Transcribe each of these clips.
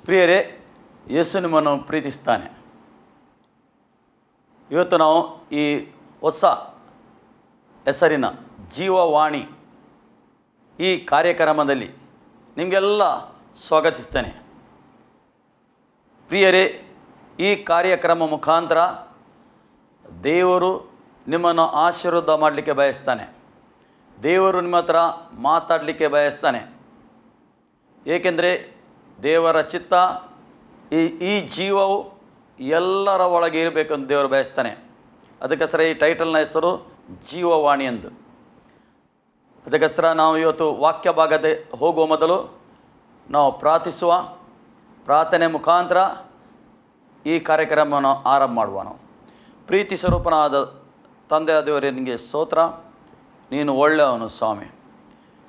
ಪ್ರಿಯರೇ, ಯೇಸು ನಿಮ್ಮನ್ನು ಪ್ರೀತಿಸ್ತಾನೆ. ಇವತ್ತು ನಾವು ಈ ಹೊಸ ಹೆಸರಿನ ಜೀವವಾಣಿ ಈ ಕಾರ್ಯಕ್ರಮದಲ್ಲಿ ನಿಮಗೆಲ್ಲ ಸ್ವಾಗತಿಸ್ತೇನೆ. ಪ್ರಿಯರೇ, ಈ ಕಾರ್ಯಕ್ರಮ ಮುಖಾಂತರ ದೇವರು ನಿಮ್ಮನ್ನು ಆಶೀರ್ವಾದ ಮಾಡಲಿಕ್ಕೆ ಬಯಸ್ತಾನೆ. ದೇವರು ನಿಮ್ಮ ಹತ್ರ ಮಾತಾಡಲಿಕ್ಕೆ ಬಯಸ್ತಾನೆ. ಏಕೆಂದರೆ ದೇವರ ಚಿತ್ತ ಈ ಜೀವವು ಎಲ್ಲರ ಒಳಗೆ ಇರಬೇಕಂತ ದೇವರು ಬಯಸ್ತಾನೆ. ಅದಕ್ಕೋಸ್ಕರ ಈ ಟೈಟಲ್ನ ಹೆಸರು ಜೀವವಾಣಿ ಎಂದು. ಅದಕ್ಕೋಸ್ಕರ ನಾವು ಇವತ್ತು ವಾಕ್ಯ ಭಾಗದ ಹೋಗುವ ಮೊದಲು ನಾವು ಪ್ರಾರ್ಥಿಸುವ. ಪ್ರಾರ್ಥನೆ ಮುಖಾಂತರ ಈ ಕಾರ್ಯಕ್ರಮವನ್ನು ಆರಂಭ ಮಾಡುವ. ನಾವು ಪ್ರೀತಿ ಸ್ವರೂಪನಾದ ತಂದೆಯ ದೇವರೇ, ನಿನಗೆ ಸ್ತೋತ್ರ. ನೀನು ಒಳ್ಳೆಯವನು ಸ್ವಾಮಿ.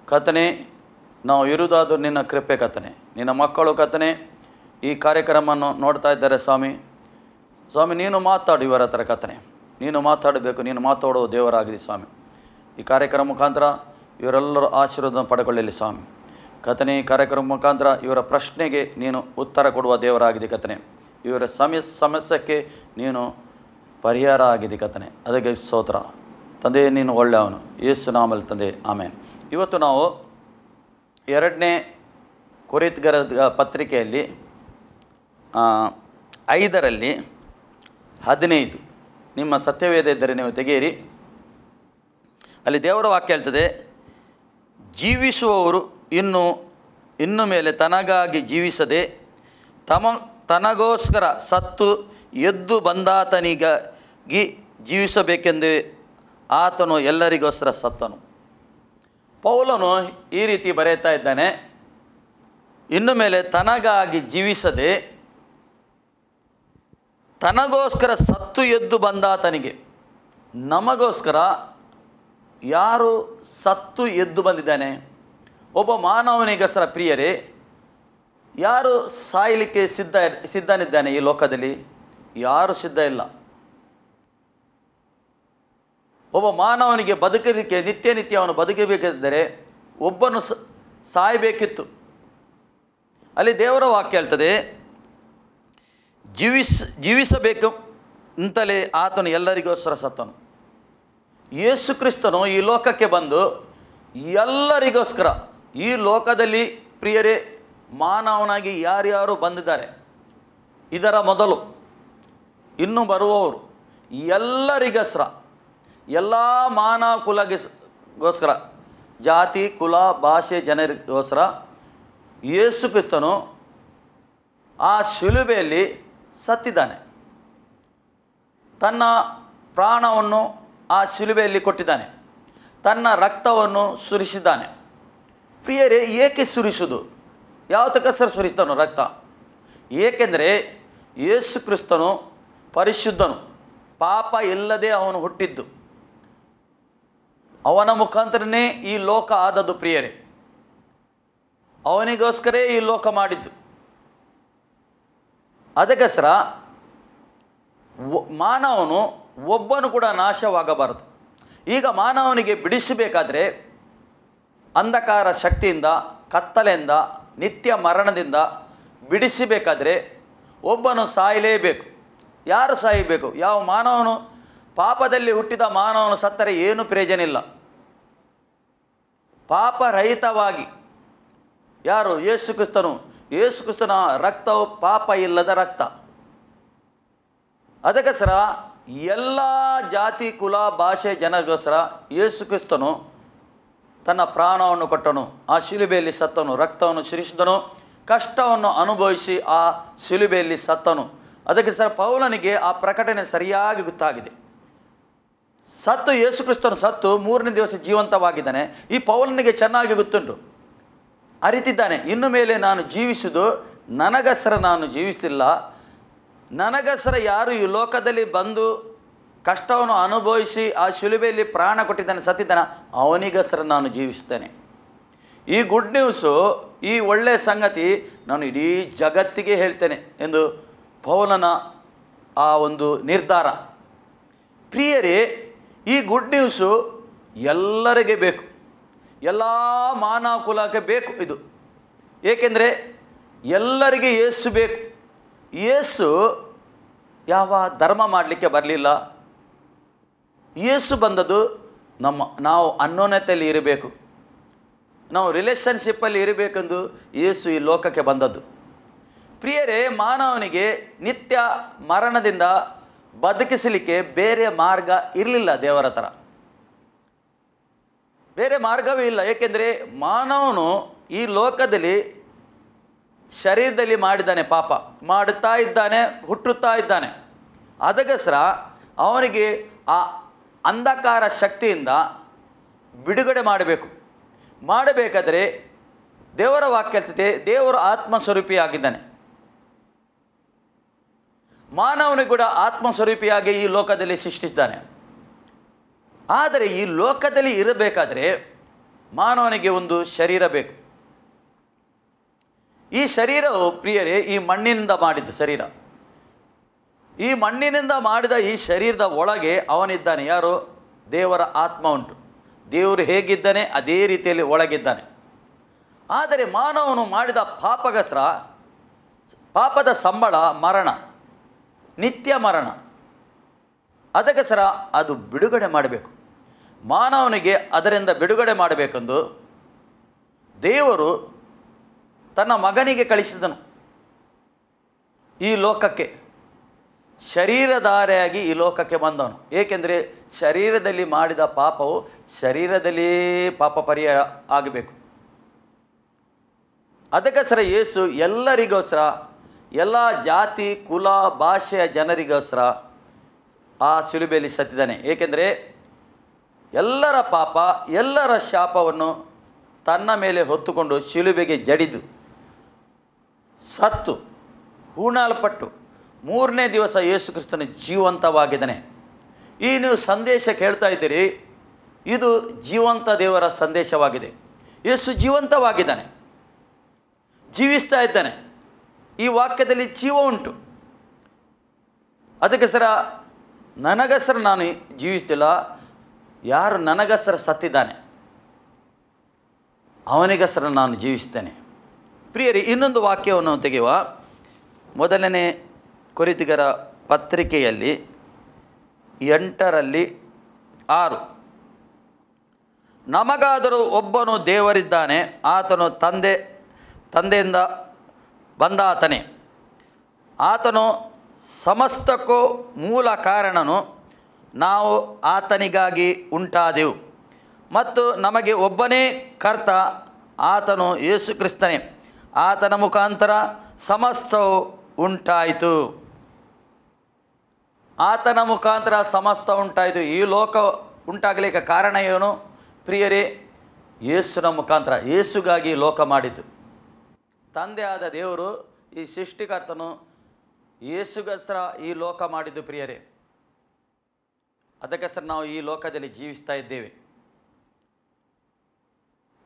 ಕರ್ತನೇ, ನಾವು ಇರುವುದಾದರೂ ನಿನ್ನ ಕೃಪೆ ಕರ್ತನೇ. ನಿನ್ನ ಮಕ್ಕಳು ಕರ್ತನೇ ಈ ಕಾರ್ಯಕ್ರಮವನ್ನು ನೋಡ್ತಾ ಇದ್ದಾರೆ ಸ್ವಾಮಿ. ನೀನು ಮಾತಾಡು ಇವರ ಹತ್ರ ಕರ್ತನೇ. ನೀನು ಮಾತಾಡಬೇಕು. ನೀನು ಮಾತಾಡುವ ದೇವರಾಗಿದೆ ಸ್ವಾಮಿ. ಈ ಕಾರ್ಯಕ್ರಮ ಮುಖಾಂತರ ಇವರೆಲ್ಲರೂ ಆಶೀರ್ವಾದ ಪಡೆಕೊಳ್ಳಲಿ ಸ್ವಾಮಿ. ಕರ್ತನೇ, ಈ ಕಾರ್ಯಕ್ರಮ ಮುಖಾಂತರ ಇವರ ಪ್ರಶ್ನೆಗೆ ನೀನು ಉತ್ತರ ಕೊಡುವ ದೇವರಾಗಿದೆ ಕರ್ತನೇ. ಇವರ ಸಮಸ್ಯೆಗೆ ನೀನು ಪರಿಹಾರ ಆಗಿದೆ ಕರ್ತನೇ. ಅದಕ್ಕೆ ಸ್ತೋತ್ರ ತಂದೆ. ನೀನು ಒಳ್ಳೆಯವನು. ಯೇಸು ನಾಮದಲ್ಲಿ ತಂದೆ, ಆಮೇನ್. ಇವತ್ತು ನಾವು 2ನೇ ಕೊರಿಂಥರ ಪತ್ರಿಕೆಯಲ್ಲಿ 5:15 ನಿಮ್ಮ ಸತ್ಯವೇದ ಇದ್ದರೆ ನೀವು ತೆಗೆಯಿರಿ. ಅಲ್ಲಿ ದೇವರ ವಾಕ್ಯ ಹೇಳ್ತದೆ, ಜೀವಿಸುವವರು ಇನ್ನು ಮೇಲೆ ತನಗಾಗಿ ಜೀವಿಸದೆ ತನಗೋಸ್ಕರ ಸತ್ತು ಎದ್ದು ಬಂದಾತನಿಗಾಗಿ ಜೀವಿಸಬೇಕೆಂದು ಆತನು ಎಲ್ಲರಿಗೋಸ್ಕರ ಸತ್ತನು. ಪೌಲನು ಈ ರೀತಿ ಬರೆಯುತ್ತಾ ಇದ್ದಾನೆ, ಇನ್ನು ಮೇಲೆ ತನಗಾಗಿ ಜೀವಿಸದೆ ತನಗೋಸ್ಕರ ಸತ್ತು ಎದ್ದು ಬಂದಾತನಿಗೆ. ನಮಗೋಸ್ಕರ ಯಾರು ಸತ್ತು ಎದ್ದು ಬಂದಿದ್ದಾನೆ? ಒಬ್ಬ ಮಾನವನಿಗೋಸ್ಕರ ಪ್ರಿಯರೇ, ಯಾರು ಸಾಯಲಿಕ್ಕೆ ಸಿದ್ಧನಿದ್ದಾನೆ ಈ ಲೋಕದಲ್ಲಿ? ಯಾರು ಸಿದ್ಧ ಇಲ್ಲ. ಒಬ್ಬ ಮಾನವನಿಗೆ ಬದುಕಲಿಕ್ಕೆ ನಿತ್ಯ ಅವನು ಬದುಕಬೇಕಿದ್ದರೆ ಒಬ್ಬನು ಸಾಯಬೇಕಿತ್ತು. ಅಲ್ಲಿ ದೇವರ ವಾಕ್ಯ ಹೇಳ್ತದೆ, ಜೀವಿಸಬೇಕು ಅಂತಲೇ ಆತನು ಎಲ್ಲರಿಗೋಸ್ಕರ ಸತ್ತನು. ಯೇಸು ಕ್ರಿಸ್ತನು ಈ ಲೋಕಕ್ಕೆ ಬಂದು ಎಲ್ಲರಿಗೋಸ್ಕರ, ಈ ಲೋಕದಲ್ಲಿ ಪ್ರಿಯರೇ ಮಾನವನಾಗಿ ಯಾರ್ಯಾರು ಬಂದಿದ್ದಾರೆ, ಇದರ ಮೊದಲು ಇನ್ನು ಬರುವವರು ಎಲ್ಲರಿಗೋಸ್ಕರ, ಎಲ್ಲ ಮಾನವ ಕುಲಗೋಸ್ಕರ, ಜಾತಿ ಕುಲ ಭಾಷೆ ಜನರಿಗೋಸ್ಕರ ಯೇಸು ಕ್ರಿಸ್ತನು ಆ ಶಿಲುಬೆಯಲ್ಲಿ ಸತ್ತಿದ್ದಾನೆ. ತನ್ನ ಪ್ರಾಣವನ್ನು ಆ ಶಿಲುಬೆಯಲ್ಲಿ ಕೊಟ್ಟಿದ್ದಾನೆ. ತನ್ನ ರಕ್ತವನ್ನು ಸುರಿಸಿದ್ದಾನೆ. ಪ್ರಿಯರೇ, ಏಕೆ ಸುರಿಸುವುದು? ಯಾವತ್ತಕ್ಕೋಸ್ಕರ ಸುರಿಸ್ತಾನೋ ರಕ್ತ? ಏಕೆಂದರೆ ಯೇಸು ಕ್ರಿಸ್ತನು ಪರಿಶುದ್ಧನು, ಪಾಪ ಇಲ್ಲದೆ ಅವನು ಹುಟ್ಟಿದ್ದು. ಅವನ ಮುಖಾಂತರನೇ ಈ ಲೋಕ ಆದದ್ದು ಪ್ರಿಯರೇ. ಅವನಿಗೋಸ್ಕರೇ ಈ ಲೋಕ ಮಾಡಿದ್ದು. ಅದಕ್ಕೋಸ್ಕರ ಮಾನವನು ಒಬ್ಬನು ಕೂಡ ನಾಶವಾಗಬಾರದು. ಈಗ ಮಾನವನಿಗೆ ಬಿಡಿಸಬೇಕಾದ್ರೆ ಅಂಧಕಾರ ಶಕ್ತಿಯಿಂದ, ಕತ್ತಲೆಯಿಂದ, ನಿತ್ಯ ಮರಣದಿಂದ ಬಿಡಿಸಬೇಕಾದ್ರೆ ಒಬ್ಬನು ಸಾಯಲೇಬೇಕು. ಯಾರು ಸಾಯಬೇಕು? ಯಾವ ಮಾನವನು? ಪಾಪದಲ್ಲಿ ಹುಟ್ಟಿದ ಮಾನವನು ಸತ್ತರೆ ಏನು ಪ್ರಯೋಜನ ಇಲ್ಲ. ಪಾಪರಹಿತವಾಗಿ ಯಾರು? ಯೇಸು ಕ್ರಿಸ್ತನು. ಯೇಸು ಕ್ರಿಸ್ತನ ರಕ್ತವು ಪಾಪ ಇಲ್ಲದ ರಕ್ತ. ಅದಕ್ಕೋಸ್ಕರ ಎಲ್ಲ ಜಾತಿ ಕುಲ ಭಾಷೆ ಜನರಿಗೋಸ್ಕರ ಯೇಸು ಕ್ರಿಸ್ತನು ತನ್ನ ಪ್ರಾಣವನ್ನು ಕೊಟ್ಟನು. ಆ ಶಿಲುಬೆಯಲ್ಲಿ ಸತ್ತನು, ರಕ್ತವನ್ನು ಸುರಿಸಿದನು, ಕಷ್ಟವನ್ನು ಅನುಭವಿಸಿ ಆ ಶಿಲುಬೆಯಲ್ಲಿ ಸತ್ತನು. ಅದಕ್ಕೆ ಪೌಲನಿಗೆ ಆ ಪ್ರಕಟಣೆ ಸರಿಯಾಗಿ ಗೊತ್ತಾಗಿದೆ. ಯೇಸು ಕ್ರಿಸ್ತನು ಸತ್ತು 3ನೇ ದಿವಸ ಜೀವಂತವಾಗಿದ್ದಾನೆ. ಈ ಪೌಲನಿಗೆ ಚೆನ್ನಾಗಿ ಗೊತ್ತುಂಟು, ಅರಿತಿದ್ದಾನೆ. ಇನ್ನು ಮೇಲೆ ನಾನು ಜೀವಿಸುವುದು ನನಗೋಸ್ಕರ ನಾನು ಜೀವಿಸ್ತಿಲ್ಲ. ನನಗೋಸ್ಕರ ಯಾರು ಈ ಲೋಕದಲ್ಲಿ ಬಂದು ಕಷ್ಟವನ್ನು ಅನುಭವಿಸಿ ಆ ಶಿಲುಬೆಯಲ್ಲಿ ಪ್ರಾಣ ಕೊಟ್ಟಿದ್ದಾನೆ, ಸತ್ತಿದ್ದಾನೆ, ಅವನಿಗೋಸ್ಕರ ನಾನು ಜೀವಿಸ್ತೇನೆ. ಈ ಗುಡ್ ನ್ಯೂಸು, ಈ ಒಳ್ಳೆಯ ಸಂಗತಿ ನಾನು ಇಡೀ ಜಗತ್ತಿಗೆ ಹೇಳ್ತೇನೆ ಎಂದು ಪೌಲನ ಆ ಒಂದು ನಿರ್ಧಾರ. ಪ್ರಿಯರೇ, ಈ ಗುಡ್ ನ್ಯೂಸು ಎಲ್ಲರಿಗೆ ಬೇಕು, ಎಲ್ಲ ಮಾನವ ಕುಲಕ್ಕೆ ಬೇಕು ಇದು. ಏಕೆಂದರೆ ಎಲ್ಲರಿಗೆ ಯೇಸು ಬೇಕು. ಯೇಸು ಯಾವ ಧರ್ಮ ಮಾಡಲಿಕ್ಕೆ ಬರಲಿಲ್ಲ. ಯೇಸು ಬಂದದ್ದು ನಾವು ಅನ್ಯೋನ್ಯತೆಯಲ್ಲಿ ಇರಬೇಕು, ನಾವು ರಿಲೇಷನ್ಶಿಪ್ಪಲ್ಲಿ ಇರಬೇಕೆಂದು ಯೇಸು ಈ ಲೋಕಕ್ಕೆ ಬಂದದ್ದು. ಪ್ರಿಯರೇ, ಮಾನವನಿಗೆ ನಿತ್ಯ ಮರಣದಿಂದ ಬದುಕಿಸಲಿಕ್ಕೆ ಬೇರೆ ಮಾರ್ಗ ಇರಲಿಲ್ಲ. ದೇವರ ಹತ್ರ ಬೇರೆ ಮಾರ್ಗವೇ ಇಲ್ಲ. ಏಕೆಂದರೆ ಮಾನವನು ಈ ಲೋಕದಲ್ಲಿ ಶರೀರದಲ್ಲಿ ಮಾಡಿದ್ದಾನೆ, ಪಾಪ ಮಾಡುತ್ತಾ ಇದ್ದಾನೆ, ಹುಟ್ಟುತ್ತಾ ಇದ್ದಾನೆ. ಅದಕ್ಕೋಸ್ಕರ ಅವನಿಗೆ ಆ ಅಂಧಕಾರ ಶಕ್ತಿಯಿಂದ ಬಿಡುಗಡೆ ಮಾಡಬೇಕಾದರೆ ದೇವರ ವಾಕ್ಯ ಹೇಳ್ತದೆ, ದೇವರು ಆತ್ಮಸ್ವರೂಪಿಯಾಗಿದ್ದಾನೆ. ಮಾನವನಿಗೆ ಕೂಡ ಆತ್ಮಸ್ವರೂಪಿಯಾಗಿ ಈ ಲೋಕದಲ್ಲಿ ಸೃಷ್ಟಿಸಿದ್ದಾನೆ. ಆದರೆ ಈ ಲೋಕದಲ್ಲಿ ಇರಬೇಕಾದರೆ ಮಾನವನಿಗೆ ಒಂದು ಶರೀರ ಬೇಕು. ಈ ಶರೀರವು ಪ್ರಿಯರೇ ಈ ಮಣ್ಣಿನಿಂದ ಮಾಡಿದ್ದು ಶರೀರ. ಈ ಮಣ್ಣಿನಿಂದ ಮಾಡಿದ ಈ ಶರೀರದ ಒಳಗೆ ಅವನಿದ್ದಾನೆ. ಯಾರು? ದೇವರ ಆತ್ಮ ಉಂಟು. ದೇವರು ಹೇಗಿದ್ದಾನೆ ಅದೇ ರೀತಿಯಲ್ಲಿ ಒಳಗಿದ್ದಾನೆ. ಆದರೆ ಮಾನವನು ಮಾಡಿದ ಪಾಪದ ಸಂಬಳ ಮರಣ, ನಿತ್ಯ ಮರಣ. ಅದಕ್ಕೋಸ್ಕರ ಅದು ಬಿಡುಗಡೆ ಮಾಡಬೇಕು. ಮಾನವನಿಗೆ ಅದರಿಂದ ಬಿಡುಗಡೆ ಮಾಡಬೇಕೆಂದು ದೇವರು ತನ್ನ ಮಗನಿಗೆ ಕಳಿಸಿದನು ಈ ಲೋಕಕ್ಕೆ. ಶರೀರಧಾರಿಯಾಗಿ ಈ ಲೋಕಕ್ಕೆ ಬಂದವನು. ಏಕೆಂದರೆ ಶರೀರದಲ್ಲಿ ಮಾಡಿದ ಪಾಪವು ಶರೀರದಲ್ಲೇ ಪಾಪ ಪರಿಹಾರ ಆಗಬೇಕು. ಅದಕ್ಕೋಸ್ಕರ ಯೇಸು ಎಲ್ಲರಿಗೋಸ್ಕರ, ಎಲ್ಲ ಜಾತಿ ಕುಲ ಭಾಷೆಯ ಜನರಿಗೋಸ್ಕರ ಆ ಶಿಲುಬೆಯಲ್ಲಿ ಸತ್ತಿದ್ದಾನೆ. ಏಕೆಂದರೆ ಎಲ್ಲರ ಪಾಪ ಎಲ್ಲರ ಶಾಪವನ್ನು ತನ್ನ ಮೇಲೆ ಹೊತ್ತುಕೊಂಡು ಶಿಲುಬೆಗೆ ಜಡಿದು ಸತ್ತು ಹೂಣಲ್ಪಟ್ಟು ಮೂರನೇ ದಿವಸ ಯೇಸು ಕ್ರಿಸ್ತನು ಜೀವಂತವಾಗಿದ್ದಾನೆ. ಈ ನೀವು ಸಂದೇಶ ಕೇಳ್ತಾ ಇದ್ದೀರಿ, ಇದು ಜೀವಂತ ದೇವರ ಸಂದೇಶವಾಗಿದೆ. ಯೇಸು ಜೀವಂತವಾಗಿದ್ದಾನೆ, ಜೀವಿಸ್ತಾ ಇದ್ದಾನೆ. ಈ ವಾಕ್ಯದಲ್ಲಿ ಜೀವ ಉಂಟು. ಅದಕ್ಕೋಸ್ಕರ ನನಗೋಸ್ಕರ ನಾನು ಜೀವಿಸ್ತಿಲ್ಲ, ಯಾರು ನನಗೋಸ್ಕರ ಸತ್ತಿದ್ದಾನೆ ಅವನಿಗೋಸ್ಕರ ನಾನು ಜೀವಿಸ್ತೇನೆ. ಪ್ರಿಯರಿ, ಇನ್ನೊಂದು ವಾಕ್ಯವನ್ನು ತೆಗೆಯುವ. ಮೊದಲನೇ ಕೊರಿಂಥಿಗರ ಪತ್ರಿಕೆಯಲ್ಲಿ 8:6, ನಮಗಾದರೂ ಒಬ್ಬನು ದೇವರಿದ್ದಾನೆ, ಆತನು ತಂದೆಯಿಂದ ಬಂದಾತನೇ. ಆತನು ಸಮಸ್ತಕ್ಕೂ ಮೂಲ ಕಾರಣನು, ನಾವು ಆತನಿಗಾಗಿ ಉಂಟಾದೆವು ಮತ್ತು ನಮಗೆ ಒಬ್ಬನೇ ಕರ್ತ, ಆತನು ಯೇಸು ಕ್ರಿಸ್ತನೇ. ಆತನ ಮುಖಾಂತರ ಸಮಸ್ತವು ಉಂಟಾಯಿತು. ಆತನ ಮುಖಾಂತರ ಸಮಸ್ತ ಉಂಟಾಯಿತು. ಈ ಲೋಕ ಉಂಟಾಗಲಿಕ್ಕೆ ಕಾರಣ ಏನು ಪ್ರಿಯರೇ? ಯೇಸುನ ಮುಖಾಂತರ. ಯೇಸುಗಾಗಿ ಲೋಕ ಮಾಡಿತು. ತಂದೆ ಆದ ದೇವರು, ಈ ಸೃಷ್ಟಿಕರ್ತನು ಯೇಸುಗೋಸ್ಕರ ಈ ಲೋಕ ಮಾಡಿದ್ದು ಪ್ರಿಯರೇ. ಅದಕ್ಕೋಸ್ಕರ ನಾವು ಈ ಲೋಕದಲ್ಲಿ ಜೀವಿಸ್ತಾ ಇದ್ದೇವೆ.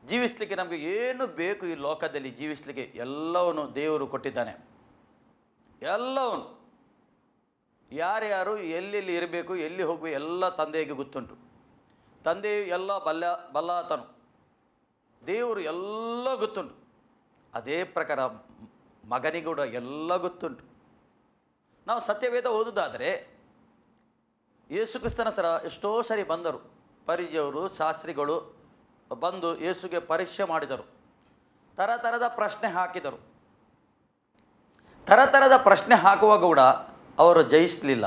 ಜೀವಿಸಲಿಕ್ಕೆ ನಮಗೆ ಏನು ಬೇಕು ಈ ಲೋಕದಲ್ಲಿ ಜೀವಿಸಲಿಕ್ಕೆ ಎಲ್ಲವನ್ನು ದೇವರು ಕೊಟ್ಟಿದ್ದಾನೆ. ಎಲ್ಲವನ್ನು ಯಾರ್ಯಾರು ಎಲ್ಲೆಲ್ಲಿ ಇರಬೇಕು, ಎಲ್ಲಿ ಹೋಗಬೇಕು ಎಲ್ಲ ತಂದೆಗೆ ಗೊತ್ತುಂಟು. ತಂದೆಯು ಎಲ್ಲ ಬಲ್ಲಾತನು, ದೇವರು ಎಲ್ಲ ಗೊತ್ತುಂಟು. ಅದೇ ಪ್ರಕಾರ ಮಗನಿಗೂ ಕೂಡ ಎಲ್ಲ ಗೊತ್ತುಂಟು. ನಾವು ಸತ್ಯವೇದ ಓದುವುದಾದರೆ ಯೇಸು ಕ್ರಿಸ್ತನ ಹತ್ರ ಎಷ್ಟೋ ಸರಿ ಬಂದರು ಪರಿಜಯವರು, ಶಾಸ್ತ್ರಿಗಳು ಬಂದು ಯೇಸುಗೆ ಪರೀಕ್ಷೆ ಮಾಡಿದರು. ಥರದ ಪ್ರಶ್ನೆ ಹಾಕಿದರು. ಥರದ ಪ್ರಶ್ನೆ ಹಾಕುವಾಗ ಕೂಡ ಅವರು ಜಯಿಸಲಿಲ್ಲ.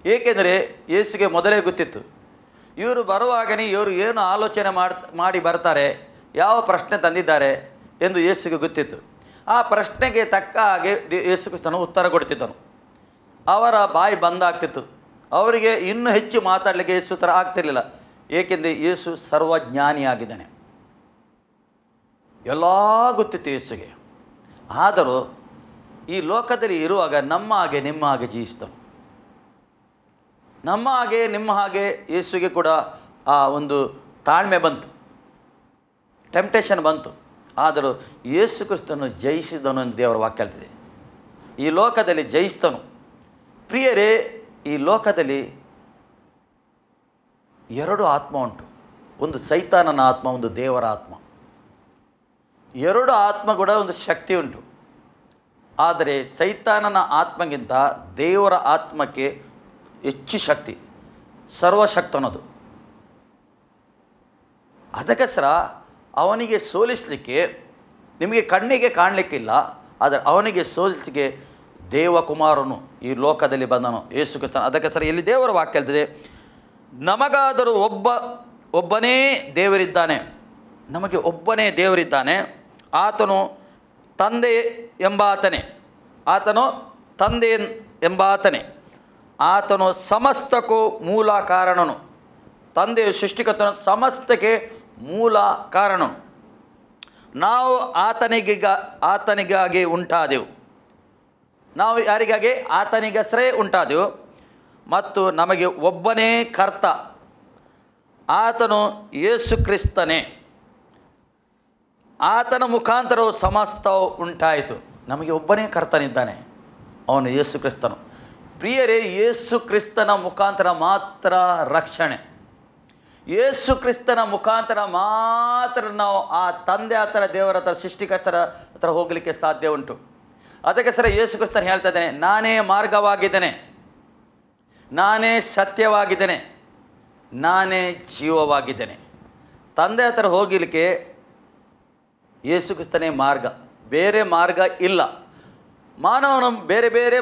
ಏಕೆಂದರೆ ಯೇಸುಗೆ ಮೊದಲೇ ಗೊತ್ತಿತ್ತು, ಇವರು ಬರುವಾಗನೇ ಇವರು ಏನು ಆಲೋಚನೆ ಮಾಡಿ ಬರ್ತಾರೆ, ಯಾವ ಪ್ರಶ್ನೆ ತಂದಿದ್ದಾರೆ ಎಂದು ಯೇಸುಗೆ ಗೊತ್ತಿತ್ತು. ಆ ಪ್ರಶ್ನೆಗೆ ತಕ್ಕ ಹಾಗೆ ಯೇಸು ಕ್ರಿಸ್ತನು ಉತ್ತರ ಕೊಡ್ತಿದ್ದನು. ಅವರ ಬಾಯಿ ಬಂದಾಗ್ತಿತ್ತು. ಅವರಿಗೆ ಇನ್ನೂ ಹೆಚ್ಚು ಮಾತಾಡಲಿಕ್ಕೆ ಯೇಸು ಥರ ಆಗ್ತಿರಲಿಲ್ಲ. ಏಕೆಂದರೆ ಯೇಸು ಸರ್ವಜ್ಞಾನಿಯಾಗಿದ್ದಾನೆ, ಎಲ್ಲ ಗೊತ್ತಿತ್ತು ಯೇಸುಗೆ. ಆದರೂ ಈ ಲೋಕದಲ್ಲಿ ಇರುವಾಗ ನಮ್ಮ ಹಾಗೆ ನಿಮ್ಮ ಹಾಗೆ ಜೀವಿಸಿದನು. ನಮ್ಮ ಹಾಗೆ ನಿಮ್ಮ ಹಾಗೆ ಯೇಸುಗೆ ಕೂಡ ಆ ಒಂದು ತಾಳ್ಮೆ ಬಂತು, ಟೆಂಪ್ಟೇಷನ್ ಬಂತು. ಆದರೂ ಯೇಸು ಕ್ರಿಸ್ತನು ಜಯಿಸಿದನು ಎಂದು ದೇವರ ವಾಕ್ಯ ಹೇಳ್ತಿದೆ. ಈ ಲೋಕದಲ್ಲಿ ಜಯಿಸಿದನು. ಪ್ರಿಯರೇ, ಈ ಲೋಕದಲ್ಲಿ ಎರಡು ಆತ್ಮ ಉಂಟು. ಒಂದು ಸೈತಾನನ ಆತ್ಮ, ಒಂದು ದೇವರ ಆತ್ಮ. ಎರಡು ಆತ್ಮ ಕೂಡ ಒಂದು ಶಕ್ತಿ ಉಂಟು. ಆದರೆ ಸೈತಾನನ ಆತ್ಮಗಿಂತ ದೇವರ ಆತ್ಮಕ್ಕೆ ಹೆಚ್ಚು ಶಕ್ತಿ, ಸರ್ವಶಕ್ತನದು. ಅದಕ್ಕೋಸ್ಕರ ಅವನಿಗೆ ಸೋಲಿಸಲಿಕ್ಕೆ ನಿಮಗೆ ಕಣ್ಣಿಗೆ ಕಾಣಲಿಕ್ಕಿಲ್ಲ, ಆದರೆ ಅವನಿಗೆ ಸೋಲಿಸಲಿಕ್ಕೆ ದೇವಕುಮಾರನು ಈ ಲೋಕದಲ್ಲಿ ಬಂದನು, ಯೇಸು ಕ್ರಿಸ್ತನು. ಅದಕ್ಕೋಸ್ಕರ ಇಲ್ಲಿ ದೇವರ ವಾಕ್ಯ ಹೇಳ್ತದೆ, ನಮಗಾದರೂ ಒಬ್ಬನೇ ದೇವರಿದ್ದಾನೆ. ನಮಗೆ ಒಬ್ಬನೇ ದೇವರಿದ್ದಾನೆ, ಆತನು ತಂದೆ ಎಂಬಾತನೇ. ಆತನು ಸಮಸ್ತಕ್ಕೂ ಮೂಲ ಕಾರಣನು. ತಂದೆಯು ಸೃಷ್ಟಿಕರ್ತನು, ಸಮಸ್ತಕ್ಕೆ ಮೂಲ ಕಾರಣನು. ನಾವು ಆತನಿಗಾಗಿ ಉಂಟಾದೆವು. ನಾವು ಯಾರಿಗಾಗಿ? ಆತನಿಗಸರೇ ಉಂಟಾದೆವು. ಮತ್ತು ನಮಗೆ ಒಬ್ಬನೇ ಕರ್ತ, ಆತನು ಯೇಸು ಕ್ರಿಸ್ತನೇ. ಆತನ ಮುಖಾಂತರವು ಸಮಸ್ತವು ಉಂಟಾಯಿತು. ನಮಗೆ ಒಬ್ಬನೇ ಕರ್ತನಿದ್ದಾನೆ, ಅವನು ಯೇಸು ಕ್ರಿಸ್ತನು. ಪ್ರಿಯರೇ, ಯೇಸು ಕ್ರಿಸ್ತನ ಮುಖಾಂತರ ಮಾತ್ರ ರಕ್ಷಣೆ. ಯೇಸು ಕ್ರಿಸ್ತನ ಮುಖಾಂತರ ಮಾತ್ರ ನಾವು ಆ ತಂದೆ ಹತ್ರ, ದೇವರ ಹತ್ರ, ಸೃಷ್ಟಿಕರ್ತರ ಹತ್ರ ಹೋಗಲಿಕ್ಕೆ ಸಾಧ್ಯ ಉಂಟು. ಅದಕ್ಕೋಸ್ಕರ ಯೇಸು ಕ್ರಿಸ್ತನು ಹೇಳ್ತಾ ಇದ್ದಾನೆ, ನಾನೇ ಮಾರ್ಗವಾಗಿದ್ದೇನೆ, ನಾನೇ ಸತ್ಯವಾಗಿದ್ದೇನೆ, ನಾನೇ ಜೀವವಾಗಿದ್ದೇನೆ. ತಂದೆ ಹತ್ರ ಹೋಗಲಿಕ್ಕೆ ಯೇಸು ಕ್ರಿಸ್ತನೇ ಮಾರ್ಗ, ಬೇರೆ ಮಾರ್ಗ ಇಲ್ಲ. ಮಾನವನು ಬೇರೆ ಬೇರೆ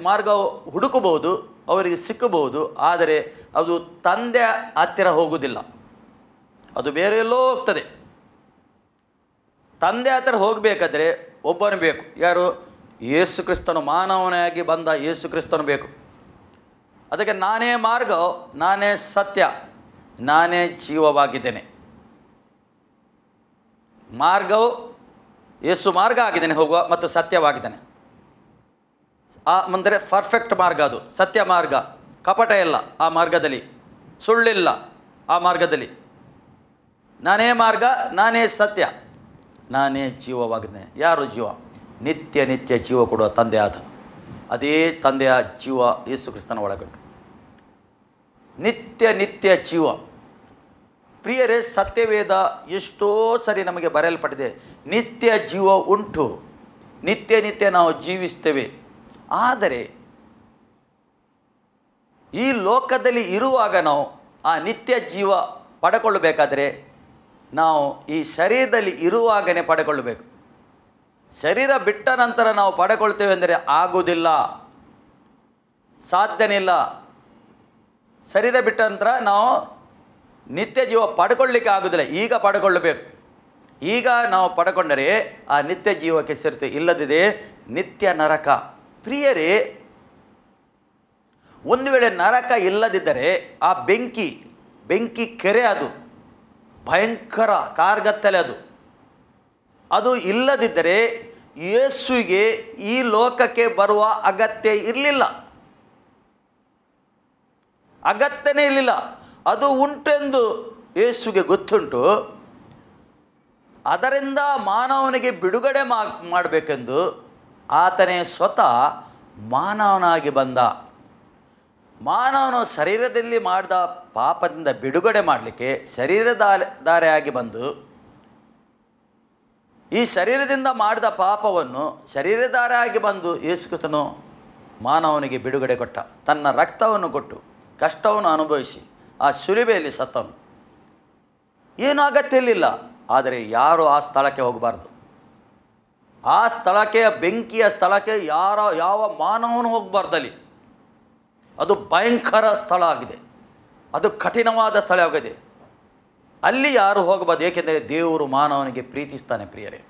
ಮಾರ್ಗ ಹುಡುಕಬಹುದು, ಅವರಿಗೆ ಸಿಕ್ಕಬಹುದು, ಆದರೆ ಅದು ತಂದೆ ಹತ್ತಿರ ಹೋಗುವುದಿಲ್ಲ, ಅದು ಬೇರೆ ಎಲ್ಲೋ ಹೋಗ್ತದೆ. ತಂದೆ ಹತ್ತಿರ ಹೋಗಬೇಕಾದ್ರೆ ಒಬ್ಬನು ಬೇಕು. ಯಾರು? ಯೇಸು ಕ್ರಿಸ್ತನು, ಮಾನವನಾಗಿ ಬಂದ ಯೇಸು ಕ್ರಿಸ್ತನು ಬೇಕು. ಅದಕ್ಕೆ ನಾನೇ ಮಾರ್ಗ, ನಾನೇ ಸತ್ಯ, ನಾನೇ ಜೀವವಾಗಿದ್ದೇನೆ. ಮಾರ್ಗವು ಯೇಸು ಮಾರ್ಗ ಆಗಿದ್ದೇನೆ ಹೋಗುವ, ಮತ್ತು ಸತ್ಯವಾಗಿದ್ದಾನೆ. ಅಂದರೆ ಪರ್ಫೆಕ್ಟ್ ಮಾರ್ಗ, ಅದು ಸತ್ಯ ಮಾರ್ಗ. ಕಪಟ ಇಲ್ಲ ಆ ಮಾರ್ಗದಲ್ಲಿ, ಸುಳ್ಳಿಲ್ಲ ಆ ಮಾರ್ಗದಲ್ಲಿ. ನಾನೇ ಮಾರ್ಗ, ನಾನೇ ಸತ್ಯ, ನಾನೇ ಜೀವವಾಗಿದ್ದೇನೆ. ಯಾರು ಜೀವ? ನಿತ್ಯ ನಿತ್ಯ ಜೀವ ಕೊಡುವ ತಂದೆ ಆದ, ಅದೇ ತಂದೆಯ ಜೀವ ಯೇಸು ಕ್ರಿಸ್ತನ ಒಳಗುಂಟು. ನಿತ್ಯ ನಿತ್ಯ ಜೀವ. ಪ್ರಿಯರೇ, ಸತ್ಯವೇದ ಎಷ್ಟೋ ಸರಿ ನಮಗೆ ಬರೆಯಲ್ಪಟ್ಟಿದೆ. ನಿತ್ಯ ಜೀವ ಉಂಟು, ನಿತ್ಯ ನಿತ್ಯ ನಾವು ಜೀವಿಸ್ತೇವೆ. ಆದರೆ ಈ ಲೋಕದಲ್ಲಿ ಇರುವಾಗ ನಾವು ಆ ನಿತ್ಯ ಜೀವ ಪಡೆಕೊಳ್ಳಬೇಕಾದರೆ ನಾವು ಈ ಶರೀರದಲ್ಲಿ ಇರುವಾಗಲೇ ಪಡೆಕೊಳ್ಳಬೇಕು. ಶರೀರ ಬಿಟ್ಟ ನಂತರ ನಾವು ಪಡೆಕೊಳ್ತೇವೆ ಅಂದರೆ ಆಗುವುದಿಲ್ಲ, ಸಾಧ್ಯನಿಲ್ಲ. ಶರೀರ ಬಿಟ್ಟ ನಂತರ ನಾವು ನಿತ್ಯ ಜೀವ ಪಡ್ಕೊಳ್ಳಿಕ್ಕೆ ಆಗೋದಿಲ್ಲ. ಈಗ ಪಡ್ಕೊಳ್ಳಬೇಕು. ಈಗ ನಾವು ಪಡ್ಕೊಂಡರೆ ಆ ನಿತ್ಯ ಜೀವಕ್ಕೆ ಸೇರುತ್ತೆ, ಇಲ್ಲದಿದೆ ನಿತ್ಯ ನರಕ. ಪ್ರಿಯರೇ, ಒಂದು ವೇಳೆ ನರಕ ಇಲ್ಲದಿದ್ದರೆ ಆ ಬೆಂಕಿ ಕೆರೆ, ಅದು ಭಯಂಕರ ಕಾರ್ಗತ್ತಲೆ, ಅದು ಇಲ್ಲದಿದ್ದರೆ ಯೇಸುವಿಗೆ ಈ ಲೋಕಕ್ಕೆ ಬರುವ ಅಗತ್ಯ ಇರಲಿಲ್ಲ, ಅಗತ್ಯನೇ ಇರಲಿಲ್ಲ. ಅದು ಉಂಟೆಂದು ಯೇಸುವಿಗೆ ಗೊತ್ತುಂಟು. ಅದರಿಂದ ಮಾನವನಿಗೆ ಬಿಡುಗಡೆ ಮಾಡಬೇಕೆಂದು ಆತನೇ ಸ್ವತಃ ಮಾನವನಾಗಿ ಬಂದ. ಮಾನವನು ಶರೀರದಲ್ಲಿ ಮಾಡಿದ ಪಾಪದಿಂದ ಬಿಡುಗಡೆ ಮಾಡಲಿಕ್ಕೆ ಶರೀರಧಾರಿಯಾಗಿ ಬಂದು, ಈ ಶರೀರದಿಂದ ಮಾಡಿದ ಪಾಪವನ್ನು ಶರೀರಧಾರಿಯಾಗಿ ಬಂದು ಯೇಸು ಕ್ರಿಸ್ತನು ಮಾನವನಿಗೆ ಬಿಡುಗಡೆ ಕೊಟ್ಟ. ತನ್ನ ರಕ್ತವನ್ನು ಕೊಟ್ಟು ಕಷ್ಟವನ್ನು ಅನುಭವಿಸಿ ಆ ಶಿಲುಬೆಯಲ್ಲಿ ಸತ್ತನು. ಏನೂ ಅಗತ್ಯ ಇರಲಿಲ್ಲ. ಆದರೆ ಯಾರು ಆ ಸ್ಥಳಕ್ಕೆ ಹೋಗಬಾರ್ದು. ಆ ಸ್ಥಳಕ್ಕೆ, ಬೆಂಕಿಯ ಸ್ಥಳಕ್ಕೆ ಯಾವ ಮಾನವನು ಹೋಗಬಾರ್ದಲ್ಲಿ. ಅದು ಭಯಂಕರ ಸ್ಥಳ ಆಗಿದೆ, ಅದು ಕಠಿಣವಾದ ಸ್ಥಳ ಆಗಿದೆ. ಅಲ್ಲಿ ಯಾರು ಹೋಗಬಾರ್ದು. ಏಕೆಂದರೆ ದೇವರು ಮಾನವನಿಗೆ ಪ್ರೀತಿಸ್ತಾನೆ. ಪ್ರಿಯರೇ,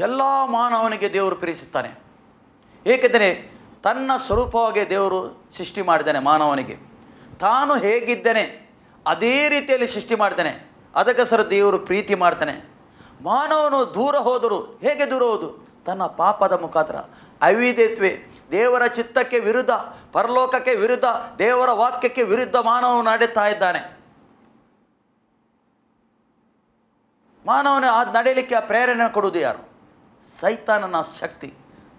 ಎಲ್ಲ ಮಾನವನಿಗೆ ದೇವರು ಪ್ರೀತಿಸ್ತಾನೆ. ಏಕೆಂದರೆ ತನ್ನ ಸ್ವರೂಪವಾಗಿ ದೇವರು ಸೃಷ್ಟಿ ಮಾಡಿದ್ದಾನೆ. ಮಾನವನಿಗೆ ತಾನು ಹೇಗಿದ್ದಾನೆ ಅದೇ ರೀತಿಯಲ್ಲಿ ಸೃಷ್ಟಿ ಮಾಡ್ತಾನೆ. ಅದಕ್ಕೋಸ್ಕರ ದೇವರು ಪ್ರೀತಿ ಮಾಡ್ತಾನೆ. ಮಾನವನು ದೂರ ಹೋದರು. ಹೇಗೆ ದೂರ ಹೋದು? ತನ್ನ ಪಾಪದ ಮುಖಾಂತರ, ಅವಿಧೇಯತ್ವ, ದೇವರ ಚಿತ್ತಕ್ಕೆ ವಿರುದ್ಧ, ಪರಲೋಕಕ್ಕೆ ವಿರುದ್ಧ, ದೇವರ ವಾಕ್ಯಕ್ಕೆ ವಿರುದ್ಧ ಮಾನವನು ನಡೆಯುತ್ತಾ ಇದ್ದಾನೆ. ಮಾನವನ ಆ ನಡೆಯಲಿಕ್ಕೆ ಆ ಪ್ರೇರಣೆ ಕೊಡುವುದು ಯಾರು? ಸೈತಾನನ ಶಕ್ತಿ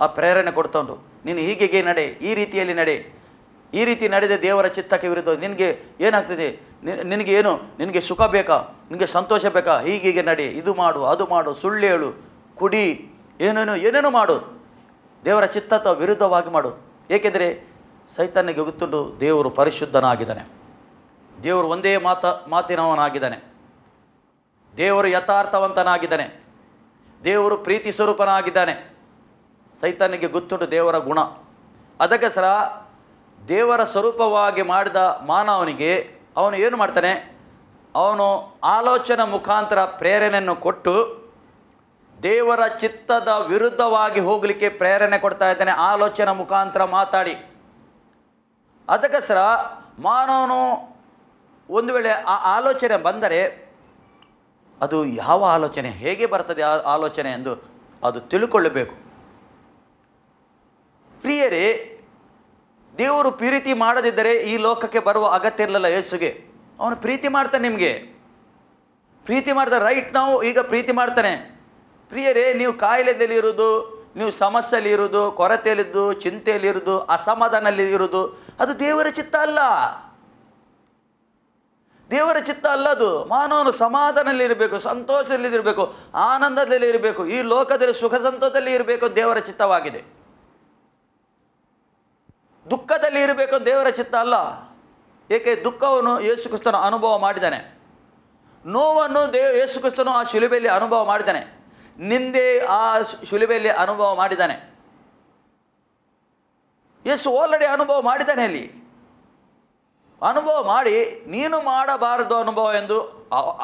ಆ ಪ್ರೇರಣೆ ಕೊಡ್ತಂಡು. ನೀನು ಹೀಗೆ ನಡೆ, ಈ ರೀತಿಯಲ್ಲಿ ನಡೆ, ಈ ರೀತಿ ನಡೆದ ದೇವರ ಚಿತ್ತಕ್ಕೆ ವಿರುದ್ಧ. ನಿನಗೆ ಏನಾಗ್ತದೆ? ನಿನಗೆ ಏನು? ನಿನಗೆ ಸುಖ ಬೇಕಾ? ನಿನಗೆ ಸಂತೋಷ ಬೇಕಾ? ಹೀಗೆ ನಡೆ, ಇದು ಮಾಡು, ಅದು ಮಾಡು, ಸುಳ್ಳು ಹೇಳು, ಕುಡಿ, ಏನೇನೋ ಮಾಡು, ದೇವರ ಚಿತ್ತದ ವಿರುದ್ಧವಾಗಿ ಮಾಡು. ಏಕೆಂದರೆ ಸೈತಾನ್ಯನಿಗೆ ಗೊತ್ತುಂಟು ದೇವರು ಪರಿಶುದ್ಧನಾಗಿದ್ದಾನೆ, ದೇವರು ಒಂದೇ ಮಾತಿನವನಾಗಿದ್ದಾನೆ, ದೇವರು ಯಥಾರ್ಥವಂತನಾಗಿದ್ದಾನೆ, ದೇವರು ಪ್ರೀತಿ ಸ್ವರೂಪನಾಗಿದ್ದಾನೆ. ಸೈತಾನ್ಯನಿಗೆ ಗೊತ್ತುಂಟು ದೇವರ ಗುಣ. ಅದಕ್ಕೋಸ್ಕರ ದೇವರ ಸ್ವರೂಪವಾಗಿ ಮಾಡಿದ ಮಾನವನಿಗೆ ಅವನು ಏನು ಮಾಡ್ತಾನೆ, ಅವನು ಆಲೋಚನೆ ಮುಖಾಂತರ ಪ್ರೇರಣೆಯನ್ನು ಕೊಟ್ಟು ದೇವರ ಚಿತ್ತದ ವಿರುದ್ಧವಾಗಿ ಹೋಗಲಿಕ್ಕೆ ಪ್ರೇರಣೆ ಕೊಡ್ತಾ ಇದ್ದಾನೆ, ಆಲೋಚನೆ ಮುಖಾಂತರ ಮಾತಾಡಿ. ಅದಕ್ಕೋಸ್ಕರ ಮಾನವನು ಒಂದು ವೇಳೆ ಆ ಆಲೋಚನೆ ಬಂದರೆ ಅದು ಯಾವ ಆಲೋಚನೆ, ಹೇಗೆ ಬರ್ತದೆ ಆ ಆಲೋಚನೆ ಎಂದು ಅದು ತಿಳ್ಕೊಳ್ಳಬೇಕು. ಪ್ರಿಯರೇ, ದೇವರು ಪ್ರೀತಿ ಮಾಡದಿದ್ದರೆ ಈ ಲೋಕಕ್ಕೆ ಬರುವ ಅಗತ್ಯ ಇರಲಿಲ್ಲ. ಯೇಸುಗೆ ಅವನು ಪ್ರೀತಿ ಮಾಡ್ತಾನೆ, ನಿಮಗೆ ಪ್ರೀತಿ ಮಾಡ್ತಾನೆ. ರೈಟ್ ನಾವು ಈಗ ಪ್ರೀತಿ ಮಾಡ್ತಾನೆ. ಪ್ರಿಯರೇ, ನೀವು ಕಾಯಿಲೆಯಲ್ಲಿ ಇರುವುದು, ನೀವು ಸಮಸ್ಯೆಯಲ್ಲಿ ಇರುವುದು, ಕೊರತೆಯಲ್ಲಿದ್ದು, ಚಿಂತೆಯಲ್ಲಿರುವುದು, ಅಸಮಾಧಾನದಲ್ಲಿ ಇರುವುದು, ಅದು ದೇವರ ಚಿತ್ತ ಅಲ್ಲ. ದೇವರ ಚಿತ್ತ ಅಲ್ಲ ಅದು. ಮಾನವನು ಸಮಾಧಾನದಲ್ಲಿ ಇರಬೇಕು, ಸಂತೋಷದಲ್ಲಿ ಇರಬೇಕು, ಆನಂದದಲ್ಲಿ ಇರಬೇಕು, ಈ ಲೋಕದಲ್ಲಿ ಸುಖ ಸಂತೋಷದಲ್ಲಿ ಇರಬೇಕು, ದೇವರ ಚಿತ್ತವಾಗಿದೆ. ದುಃಖದಲ್ಲಿ ಇರಬೇಕು ದೇವರ ಚಿತ್ತ ಅಲ್ಲ. ಏಕೆ? ದುಃಖವನ್ನು ಯೇಸು ಕ್ರಿಸ್ತನು ಅನುಭವ ಮಾಡಿದ್ದಾನೆ, ನೋವನ್ನು ಯೇಸು ಕ್ರಿಸ್ತನು ಆ ಶಿಲುಬೆಯಲ್ಲಿ ಅನುಭವ ಮಾಡಿದ್ದಾನೆ, ನಿಂದೆ ಆ ಶಿಲುಬೆಯಲ್ಲಿ ಅನುಭವ ಮಾಡಿದ್ದಾನೆ. ಯೇಸು ಆಲ್ರೆಡಿ ಅನುಭವ ಮಾಡಿದ್ದಾನೆ. ಅಲ್ಲಿ ಅನುಭವ ಮಾಡಿ ನೀನು ಮಾಡಬಾರದು ಅನುಭವ ಎಂದು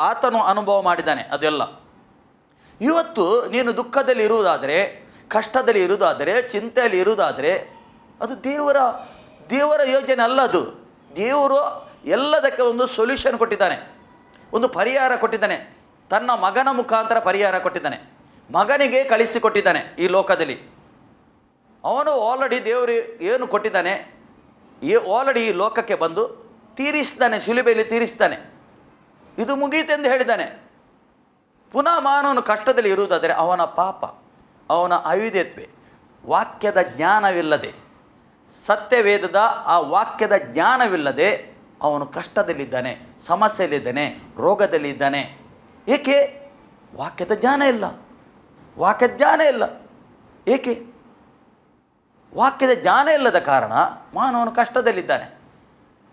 ಆತನು ಅನುಭವ ಮಾಡಿದ್ದಾನೆ. ಅದೆಲ್ಲ ಇವತ್ತು ನೀನು ದುಃಖದಲ್ಲಿ ಇರುವುದಾದರೆ, ಕಷ್ಟದಲ್ಲಿ ಇರುವುದಾದರೆ, ಚಿಂತೆಯಲ್ಲಿ ಇರುವುದಾದರೆ ಅದು ದೇವರ ಯೋಜನೆ ಅಲ್ಲ. ಅದು ದೇವರು ಎಲ್ಲದಕ್ಕೆ ಒಂದು ಸೊಲ್ಯೂಷನ್ ಕೊಟ್ಟಿದ್ದಾನೆ, ಒಂದು ಪರಿಹಾರ ಕೊಟ್ಟಿದ್ದಾನೆ. ತನ್ನ ಮಗನ ಮುಖಾಂತರ ಪರಿಹಾರ ಕೊಟ್ಟಿದ್ದಾನೆ, ಮಗನಿಗೆ ಕಳಿಸಿಕೊಟ್ಟಿದ್ದಾನೆ ಈ ಲೋಕದಲ್ಲಿ. ಅವನು ಆಲ್ರೆಡಿ ದೇವರು ಏನು ಕೊಟ್ಟಿದ್ದಾನೆ, ಆಲ್ರೆಡಿ ಈ ಲೋಕಕ್ಕೆ ಬಂದು ತೀರಿಸ್ತಾನೆ, ಶಿಲುಬೆಯಲ್ಲಿ ತೀರಿಸ್ತಾನೆ. ಇದು ಮುಗೀತೆಂದು ಹೇಳಿದ್ದಾನೆ. ಪುನಃ ಮಾನವನು ಕಷ್ಟದಲ್ಲಿ ಇರುವುದಾದರೆ ಅವನ ಪಾಪ, ಅವನ ಅವಿಧೇಯತ್ವೆ, ವಾಕ್ಯದ ಜ್ಞಾನವಿಲ್ಲದೆ, ಸತ್ಯವೇದದ ಆ ವಾಕ್ಯದ ಜ್ಞಾನವಿಲ್ಲದೆ ಅವನು ಕಷ್ಟದಲ್ಲಿದ್ದಾನೆ, ಸಮಸ್ಯೆಯಲ್ಲಿದ್ದಾನೆ, ರೋಗದಲ್ಲಿದ್ದಾನೆ. ಏಕೆ? ವಾಕ್ಯದ ಜ್ಞಾನ ಇಲ್ಲ. ವಾಕ್ಯದ ಜ್ಞಾನ ಇಲ್ಲ. ಏಕೆ? ವಾಕ್ಯದ ಜ್ಞಾನ ಇಲ್ಲದ ಕಾರಣ ಮಾನವನು ಕಷ್ಟದಲ್ಲಿದ್ದಾನೆ.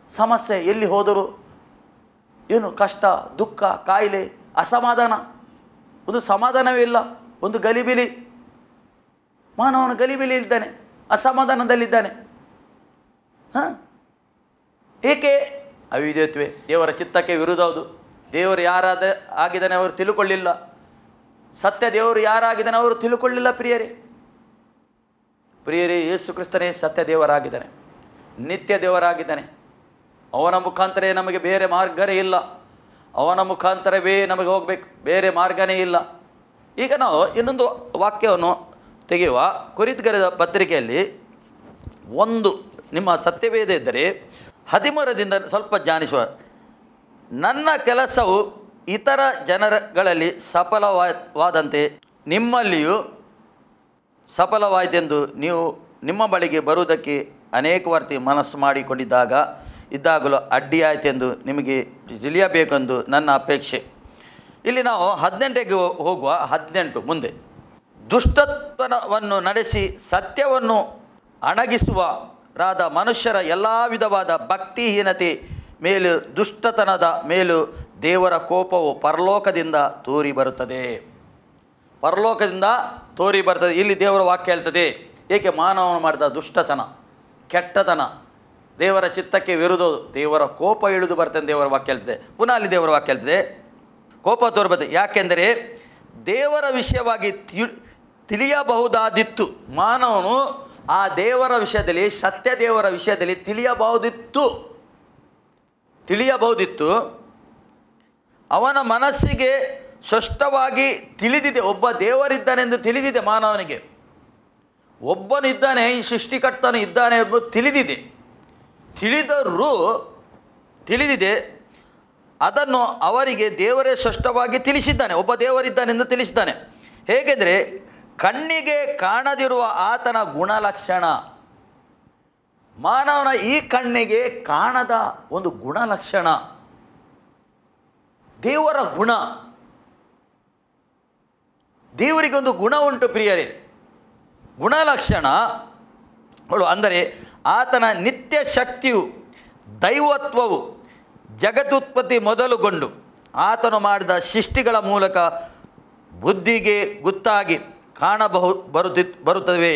ಸಮಸ್ಯೆ ಎಲ್ಲಿ ಹೋದರೂ ಏನು ಕಷ್ಟ, ದುಃಖ, ಕಾಯಿಲೆ, ಅಸಮಾಧಾನ, ಒಂದು ಸಮಾಧಾನವೇ ಇಲ್ಲ, ಒಂದು ಗಲಿಬಿಲಿ. ಮಾನವನು ಗಲಿಬಿಲಿ ಇದ್ದಾನೆ, ಅಸಮಾಧಾನದಲ್ಲಿದ್ದಾನೆ. ಏಕೆ? ಅವಿಧೇಯತ್ವೆ, ದೇವರ ಚಿತ್ತಕ್ಕೆ ವಿರುದ್ಧವುದು. ದೇವರು ಆಗಿದ್ದಾನೆ ಅವರು ತಿಳ್ಕೊಳ್ಳಿಲ್ಲ. ಸತ್ಯ ದೇವರು ಯಾರಾಗಿದ್ದಾನೆ ಅವರು ತಿಳ್ಕೊಳ್ಳಿಲ್ಲ. ಪ್ರಿಯರೇ, ಯೇಸು ಕ್ರಿಸ್ತನೇ ಸತ್ಯ ದೇವರಾಗಿದ್ದಾನೆ, ನಿತ್ಯ ದೇವರಾಗಿದ್ದಾನೆ. ಅವನ ಮುಖಾಂತರ ನಮಗೆ ಬೇರೆ ಮಾರ್ಗನೇ ಇಲ್ಲ. ಅವನ ಮುಖಾಂತರವೇ ನಮಗೆ ಹೋಗಬೇಕು, ಬೇರೆ ಮಾರ್ಗನೇ ಇಲ್ಲ. ಈಗ ನಾವು ಇನ್ನೊಂದು ವಾಕ್ಯವನ್ನು ತೆಗೆಯುವ. ಕೊರಿಂಥೀಯರ ಪತ್ರಿಕೆಯಲ್ಲಿ ಒಂದು ನಿಮ್ಮ ಸತ್ಯವೇದ ಇದ್ದರೆ 13ರಿಂದ ಸ್ವಲ್ಪ ಧ್ಯಾನಿಸುವ. ನನ್ನ ಕೆಲಸವು ಇತರ ಜನಗಳಲ್ಲಿ ಸಫಲವಾದಂತೆ ನಿಮ್ಮಲ್ಲಿಯೂ ಸಫಲವಾಯಿತೆಂದು ನೀವು ನಿಮ್ಮ ಬಳಿಗೆ ಬರುವುದಕ್ಕೆ ಅನೇಕ ವಾರ್ತಿ ಮನಸ್ಸು ಇದ್ದಾಗಲೂ ಅಡ್ಡಿಯಾಯಿತೆಂದು ನಿಮಗೆ ತಿಳಿಯಬೇಕೆಂದು ನನ್ನ ಅಪೇಕ್ಷೆ. ಇಲ್ಲಿ ನಾವು 18ಗೆ ಹೋಗುವ. 18 ಮುಂದೆ, ದುಷ್ಟತ್ವವನ್ನು ನಡೆಸಿ ಸತ್ಯವನ್ನು ಅಣಗಿಸುವರಾದ ಮನುಷ್ಯರ ಎಲ್ಲ ವಿಧವಾದ ಭಕ್ತಿಹೀನತೆ ಮೇಲೂ ದುಷ್ಟತನದ ಮೇಲೂ ದೇವರ ಕೋಪವು ಪರಲೋಕದಿಂದ ತೋರಿ ಬರುತ್ತದೆ. ಪರಲೋಕದಿಂದ ತೋರಿ ಬರ್ತದೆ. ಇಲ್ಲಿ ದೇವರ ವಾಕ್ಯ ಹೇಳ್ತದೆ. ಏಕೆ? ಮಾನವನು ಮಾಡಿದ ದುಷ್ಟತನ, ಕೆಟ್ಟತನ, ದೇವರ ಚಿತ್ತಕ್ಕೆ ವಿರುದ್ಧ ದೇವರ ಕೋಪ ಇಳಿದು ಬರ್ತದೆ. ದೇವರ ವಾಕ್ಯ ಹೇಳ್ತದೆ. ಪುನಃ ಅಲ್ಲಿ ದೇವರ ವಾಕ್ಯ ಹೇಳ್ತದೆ, ಕೋಪ ತೋರ್ಬರ್ತದೆ. ಯಾಕೆಂದರೆ ದೇವರ ವಿಷಯವಾಗಿ ತಿಳಿಯಬಹುದಾದಿತ್ತು. ಮಾನವನು ಆ ದೇವರ ವಿಷಯದಲ್ಲಿ, ಸತ್ಯ ದೇವರ ವಿಷಯದಲ್ಲಿ ತಿಳಿಯಬಹುದಿತ್ತು. ಅವನ ಮನಸ್ಸಿಗೆ ಸ್ಪಷ್ಟವಾಗಿ ತಿಳಿದಿದೆ. ಒಬ್ಬ ದೇವರಿದ್ದಾನೆಂದು ತಿಳಿದಿದೆ. ಮಾನವನಿಗೆ ಒಬ್ಬನಿದ್ದಾನೆ, ಈ ಸೃಷ್ಟಿಕರ್ತನು ಇದ್ದಾನೆ ಎಂಬುದು ತಿಳಿದಿದೆ. ಅದನ್ನು ಅವರಿಗೆ ದೇವರೇ ಸ್ಪಷ್ಟವಾಗಿ ತಿಳಿಸಿದ್ದಾನೆ. ಒಬ್ಬ ದೇವರಿದ್ದಾನೆಂದು ತಿಳಿಸಿದ್ದಾನೆ. ಹೇಗೆಂದರೆ ಕಣ್ಣಿಗೆ ಕಾಣದಿರುವ ಆತನ ಗುಣಲಕ್ಷಣ. ಮಾನವನ ಈ ಕಣ್ಣಿಗೆ ಕಾಣದ ಒಂದು ಗುಣಲಕ್ಷಣ, ದೇವರ ಗುಣ, ದೇವರಿಗೊಂದು ಗುಣ ಉಂಟು ಪ್ರಿಯರೇ. ಗುಣಲಕ್ಷಣಗಳು ಅಂದರೆ ಆತನ ನಿತ್ಯ ಶಕ್ತಿಯು, ದೈವತ್ವವು ಜಗದುತ್ಪತ್ತಿ ಮೊದಲುಗೊಂಡು ಆತನು ಮಾಡಿದ ಸೃಷ್ಟಿಗಳ ಮೂಲಕ ಬುದ್ಧಿಗೆ ಗೊತ್ತಾಗಿ ಬರುತ್ತವೆ.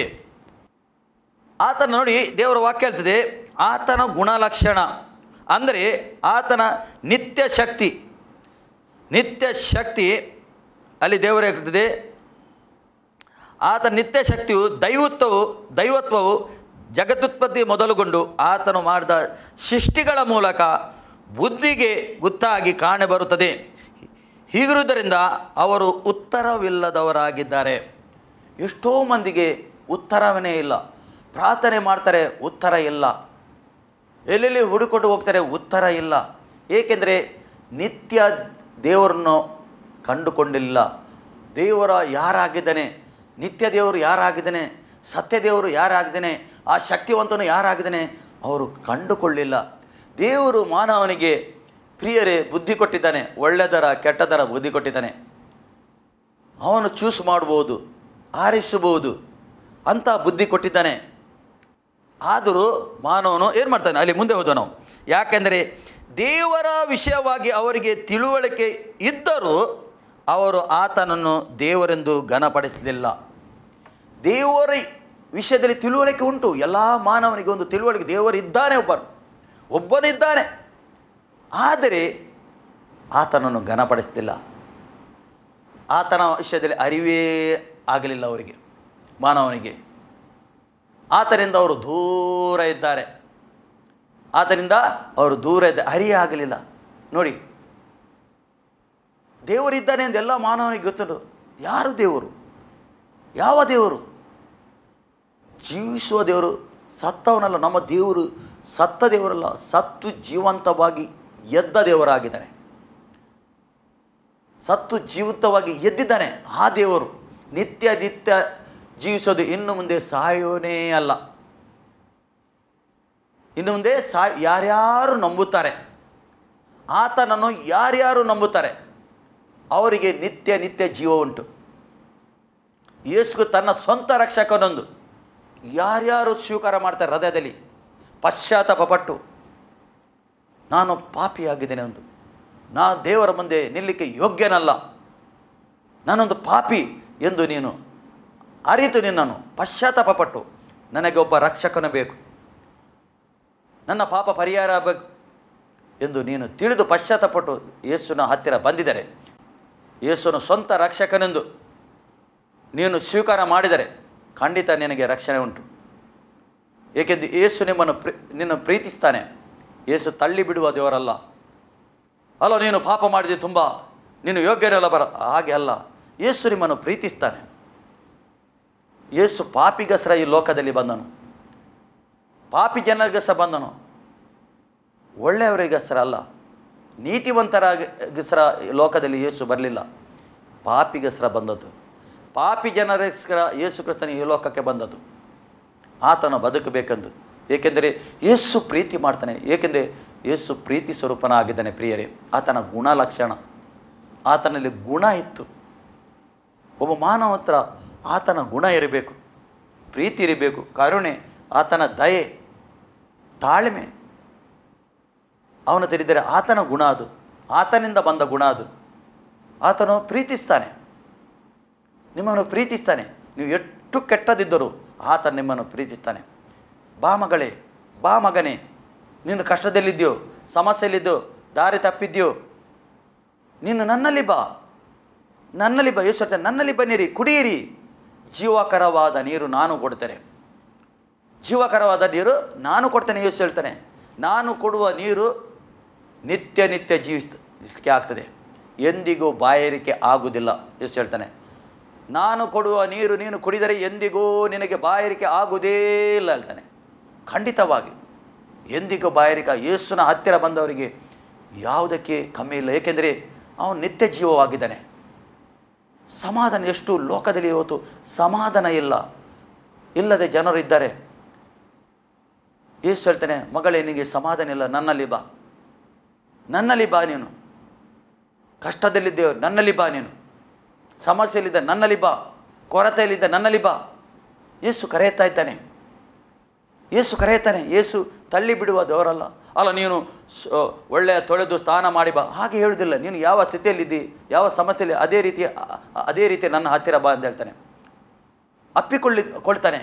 ಆತನ ನೋಡಿ, ದೇವರ ವಾಕ್ಯ ಹೇಳ್ತದೆ, ಆತನ ಗುಣಲಕ್ಷಣ ಅಂದರೆ ಆತನ ನಿತ್ಯ ಶಕ್ತಿ. ನಿತ್ಯ ಶಕ್ತಿ ಅಲ್ಲಿ ದೇವರು ಹೇಳ್ತದೆ, ಆತನ ನಿತ್ಯ ಶಕ್ತಿಯು ದೈವತ್ವವು ಜಗದುತ್ಪತ್ತಿ ಮೊದಲುಗೊಂಡು ಆತನು ಮಾಡಿದ ಸೃಷ್ಟಿಗಳ ಮೂಲಕ ಬುದ್ಧಿಗೆ ಗೊತ್ತಾಗಿ ಕಾಣಬರುತ್ತದೆ. ಹೀಗಿರುವುದರಿಂದ ಅವರು ಉತ್ತರವಿಲ್ಲದವರಾಗಿದ್ದಾರೆ. ಎಷ್ಟೋ ಮಂದಿಗೆ ಉತ್ತರವೇ ಇಲ್ಲ. ಪ್ರಾರ್ಥನೆ ಮಾಡ್ತಾರೆ, ಉತ್ತರ ಇಲ್ಲ. ಎಲ್ಲೆಲ್ಲಿ ಹುಡುಕೊಂಡು ಹೋಗ್ತಾರೆ, ಉತ್ತರ ಇಲ್ಲ. ಏಕೆಂದರೆ ನಿತ್ಯ ದೇವರನ್ನು ಕಂಡುಕೊಂಡಿಲ್ಲ. ದೇವರ ಯಾರಾಗಿದ್ದಾನೆ, ನಿತ್ಯ ದೇವರು ಯಾರಾಗಿದ್ದಾನೆ, ಸತ್ಯ ದೇವರು ಯಾರಾಗಿದ್ದಾನೆ, ಆ ಶಕ್ತಿವಂತನು ಯಾರಾಗಿದ್ದಾನೆ ಅವರು ಕಂಡುಕೊಳ್ಳಿಲ್ಲ. ದೇವರು ಮಾನವನಿಗೆ ಪ್ರಿಯರೇ ಬುದ್ಧಿ ಕೊಟ್ಟಿದ್ದಾನೆ, ಒಳ್ಳೆಯದರ ಕೆಟ್ಟದರ ಬುದ್ಧಿ ಕೊಟ್ಟಿದ್ದಾನೆ. ಅವನು ಚೂಸ್ ಮಾಡ್ಬೋದು, ಆರಿಸಬಹುದು ಅಂತ ಬುದ್ಧಿ ಕೊಟ್ಟಿದ್ದಾನೆ. ಆದರೂ ಮಾನವನು ಏನು ಮಾಡ್ತಾನೆ, ಅಲ್ಲಿ ಮುಂದೆ ಹೋದ ನಾವು. ಯಾಕೆಂದರೆ ದೇವರ ವಿಷಯವಾಗಿ ಅವರಿಗೆ ತಿಳುವಳಿಕೆ ಇದ್ದರೂ ಅವರು ಆತನನ್ನು ದೇವರೆಂದು ಘನಪಡಿಸಲಿಲ್ಲ. ದೇವರ ವಿಷಯದಲ್ಲಿ ತಿಳುವಳಿಕೆ ಉಂಟು. ಎಲ್ಲ ಮಾನವನಿಗೆ ಒಂದು ತಿಳುವಳಿಕೆ, ದೇವರಿದ್ದಾನೆ, ಒಬ್ಬನಿದ್ದಾನೆ. ಆದರೆ ಆತನನ್ನು ಘನಪಡಿಸಲಿಲ್ಲ. ಆತನ ವಿಷಯದಲ್ಲಿ ಅರಿವೇ ಆಗಲಿಲ್ಲ ಅವರಿಗೆ, ಮಾನವನಿಗೆ. ಆತನಿಂದ ಅವರು ದೂರ ಇದ್ದಾರೆ. ಆತನಿಂದ ಅವರು ದೂರ ಇದ್ದಾರೆ, ಅರಿಯೇ ಆಗಲಿಲ್ಲ. ನೋಡಿ, ದೇವರಿದ್ದಾನೆ ಎಂದು ಎಲ್ಲ ಮಾನವನಿಗೆ ಗೊತ್ತುಂಟು. ಯಾರು ದೇವರು? ಯಾವ ದೇವರು? ಜೀವಿಸುವ ದೇವರು, ಸತ್ತವನಲ್ಲ. ನಮ್ಮ ದೇವರು ಸತ್ತ ದೇವರಲ್ಲ, ಸತ್ತು ಜೀವಂತವಾಗಿ ಎದ್ದ ದೇವರಾಗಿದ್ದಾನೆ. ಸತ್ತು ಜೀವಿತವಾಗಿ ಎದ್ದಿದ್ದಾನೆ ಆ ದೇವರು. ನಿತ್ಯ ಜೀವಿಸೋದು. ಇನ್ನು ಮುಂದೆ ಸಾಯೋನೇ ಅಲ್ಲ. ಇನ್ನು ಮುಂದೆ ಯಾರ್ಯಾರು ನಂಬುತ್ತಾರೆ, ಆತನನ್ನು ಯಾರ್ಯಾರು ನಂಬುತ್ತಾರೆ ಅವರಿಗೆ ನಿತ್ಯ ಜೀವ ಉಂಟು. ಯೇಸು ತನ್ನ ಸ್ವಂತ ರಕ್ಷಕನೊಂದು ಯಾರ್ಯಾರು ಸ್ವೀಕಾರ ಮಾಡ್ತಾರೆ ಹೃದಯದಲ್ಲಿ ಪಶ್ಚಾತ್ತಾಪಪಟ್ಟು, ನಾನು ಪಾಪಿಯಾಗಿದ್ದೇನೆ ಒಂದು, ನಾನು ದೇವರ ಮುಂದೆ ನಿಲ್ಲಕ್ಕೆ ಯೋಗ್ಯನಲ್ಲ, ನಾನೊಂದು ಪಾಪಿ ಎಂದು ನೀನು ಅರಿತು ನಿನ್ನನ್ನು ಪಶ್ಚಾತ್ತಾಪಪಟ್ಟು ನನಗೆ ಒಬ್ಬ ರಕ್ಷಕನು ಬೇಕು, ನನ್ನ ಪಾಪ ಪರಿಹಾರ ಆಗಬೇಕು ಎಂದು ನೀನು ತಿಳಿದು ಪಶ್ಚಾತ್ತಾಪಪಟ್ಟು ಯೇಸುವಿನ ಹತ್ತಿರ ಬಂದಿದ್ದಾರೆ, ಯೇಸುವಿನ ಸ್ವಂತ ರಕ್ಷಕನೆಂದು ನೀನು ಸ್ವೀಕಾರ ಮಾಡಿದರೆ ಖಂಡಿತ ನಿನಗೆ ರಕ್ಷಣೆ ಉಂಟು. ಏಕೆಂದರೆ ಯೇಸು ನಿನ್ನನ್ನು ಪ್ರೀತಿಸ್ತಾನೆ. ಯೇಸು ತಳ್ಳಿ ಬಿಡುವ ದೇವರಲ್ಲ. ಅಲ್ಲ, ನೀನು ಪಾಪ ಮಾಡಿದೆ, ತುಂಬ ನೀನು ಯೋಗ್ಯನೆಲ್ಲ ಹಾಗೆ ಅಲ್ಲ. ಯೇಸು ನಿಮ್ಮನ್ನು ಪ್ರೀತಿಸ್ತಾನೆ. ಯೇಸು ಪಾಪಿಗಸ್ರ ಈ ಲೋಕದಲ್ಲಿ ಬಂದನು, ಪಾಪಿ ಜನರಿಗಸ್ರ ಬಂದನು, ಒಳ್ಳೆಯವರಿಗಸ್ರ ಅಲ್ಲ. ನೀತಿವಂತರಾಗಿಸ್ರ ಲೋಕದಲ್ಲಿ ಯೇಸು ಬರಲಿಲ್ಲ, ಪಾಪಿಗಸ್ರ ಬಂದದ್ದು. ಪಾಪಿ ಜನರಿಗೋಸ್ಕರ ಯೇಸು ಕ್ರಿಸ್ತನು ಈ ಲೋಕಕ್ಕೆ ಬಂದದ್ದು, ಆತನು ಬದುಕಬೇಕೆಂದು. ಏಕೆಂದರೆ ಯೇಸು ಪ್ರೀತಿ ಮಾಡ್ತಾನೆ. ಏಕೆಂದರೆ ಯೇಸು ಪ್ರೀತಿ ಸ್ವರೂಪನಾಗಿದ್ದಾನೆ. ಪ್ರಿಯರೇ, ಆತನ ಗುಣಲಕ್ಷಣ, ಆತನಲ್ಲಿ ಗುಣ ಇತ್ತು. ಒಬ್ಬ ಮಾನವ ಹತ್ರ ಆತನ ಗುಣ ಇರಬೇಕು, ಪ್ರೀತಿ ಇರಬೇಕು, ಕರುಣೆ, ಆತನ ದಯೆ, ತಾಳ್ಮೆ ಅವನು ತಿಳಿದರೆ ಆತನ ಗುಣ ಅದು, ಆತನಿಂದ ಬಂದ ಗುಣ ಅದು. ಆತನು ಪ್ರೀತಿಸ್ತಾನೆ, ನಿಮ್ಮನ್ನು ಪ್ರೀತಿಸ್ತಾನೆ. ನೀವು ಎಷ್ಟು ಕೆಟ್ಟದಿದ್ದರೂ ಆತ ನಿಮ್ಮನ್ನು ಪ್ರೀತಿಸ್ತಾನೆ. ಬಾ ಮಗಳೇ, ಬಾ ಮಗನೇ, ನೀನು ಕಷ್ಟದಲ್ಲಿದ್ಯೋ, ಸಮಸ್ಯೆಯಲ್ಲಿದ್ದೋ, ದಾರಿ ತಪ್ಪಿದ್ಯೋ, ನೀನು ನನ್ನಲ್ಲಿ ಬಾ, ನನ್ನಲ್ಲಿ ಬಾ. ಯೇಸು ಹೇಳ್ತಾನೆ, ನನ್ನಲ್ಲಿ ಬನ್ನಿರಿ, ಕುಡಿಯಿರಿ, ಜೀವಕರವಾದ ನೀರು ನಾನು ಕೊಡ್ತೇನೆ. ಜೀವಕರವಾದ ನೀರು ನಾನು ಕೊಡ್ತೇನೆ. ಯೇಸು ಹೇಳ್ತಾನೆ, ನಾನು ಕೊಡುವ ನೀರು ನಿತ್ಯ ಜೀವಿಸಲಿಕ್ಕೆ ಆಗ್ತದೆ, ಎಂದಿಗೂ ಬಾಯಾರಿಕೆ ಆಗುವುದಿಲ್ಲ. ಯೇಸು ಹೇಳ್ತಾನೆ, ನಾನು ಕೊಡುವ ನೀರು ನೀನು ಕುಡಿದರೆ ಎಂದಿಗೂ ನಿನಗೆ ಬಾಯಾರಿಕೆ ಆಗುವುದೇ ಇಲ್ಲ ಹೇಳ್ತಾನೆ. ಖಂಡಿತವಾಗಿ ಎಂದಿಗೂ ಬಾಯಾರಿಕೆ. ಯೇಸುವಿನ ಹತ್ತಿರ ಬಂದವರಿಗೆ ಯಾವುದಕ್ಕೆ ಕಮ್ಮಿ ಇಲ್ಲ. ಏಕೆಂದರೆ ಅವನು ನಿತ್ಯ ಜೀವವಾಗಿದ್ದಾನೆ. ಸಮಾಧಾನ, ಎಷ್ಟು ಲೋಕದಲ್ಲಿ ಇವತ್ತು ಸಮಾಧಾನ ಇಲ್ಲದೆ ಜನರು ಇದ್ದಾರೆ. ಯೇಸು ಹೇಳ್ತಾನೆ, ಮಗಳೇ, ನಿನಗೆ ಸಮಾಧಾನ ಇಲ್ಲ, ನನ್ನಲ್ಲಿ ಬಾ, ನನ್ನಲ್ಲಿ ಬಾ. ನೀನು ಕಷ್ಟದಲ್ಲಿದ್ದೇವೆ, ನನ್ನಲ್ಲಿ ಬಾ. ನೀನು ಸಮಸ್ಯೆಯಲ್ಲಿದ್ದ ನನ್ನಲ್ಲಿ ಬಾ, ಕೊರತೆಯಲ್ಲಿದ್ದ ನನ್ನಲ್ಲಿ ಬಾ. ಯೇಸು ಕರೆಯುತ್ತಾ ಇದ್ದಾನೆ, ಯೇಸು ಕರೆಯುತ್ತಾನೆ. ಯೇಸು ತಳ್ಳಿ ಬಿಡುವ ದೇವರಲ್ಲ. ಅಲ್ಲ ನೀನು ಒಳ್ಳೆಯ ತೊಳೆದು ಸ್ನಾನ ಮಾಡಿ ಬಾ, ಹಾಗೆ ಹೇಳುವುದಿಲ್ಲ. ನೀನು ಯಾವ ಸ್ಥಿತಿಯಲ್ಲಿದ್ದಿ, ಯಾವ ಸಮಸ್ಯೆಯಲ್ಲಿ, ಅದೇ ರೀತಿ ನನ್ನ ಹತ್ತಿರ ಬಾ ಅಂತ ಹೇಳ್ತಾನೆ. ಕೊಳ್ತಾನೆ.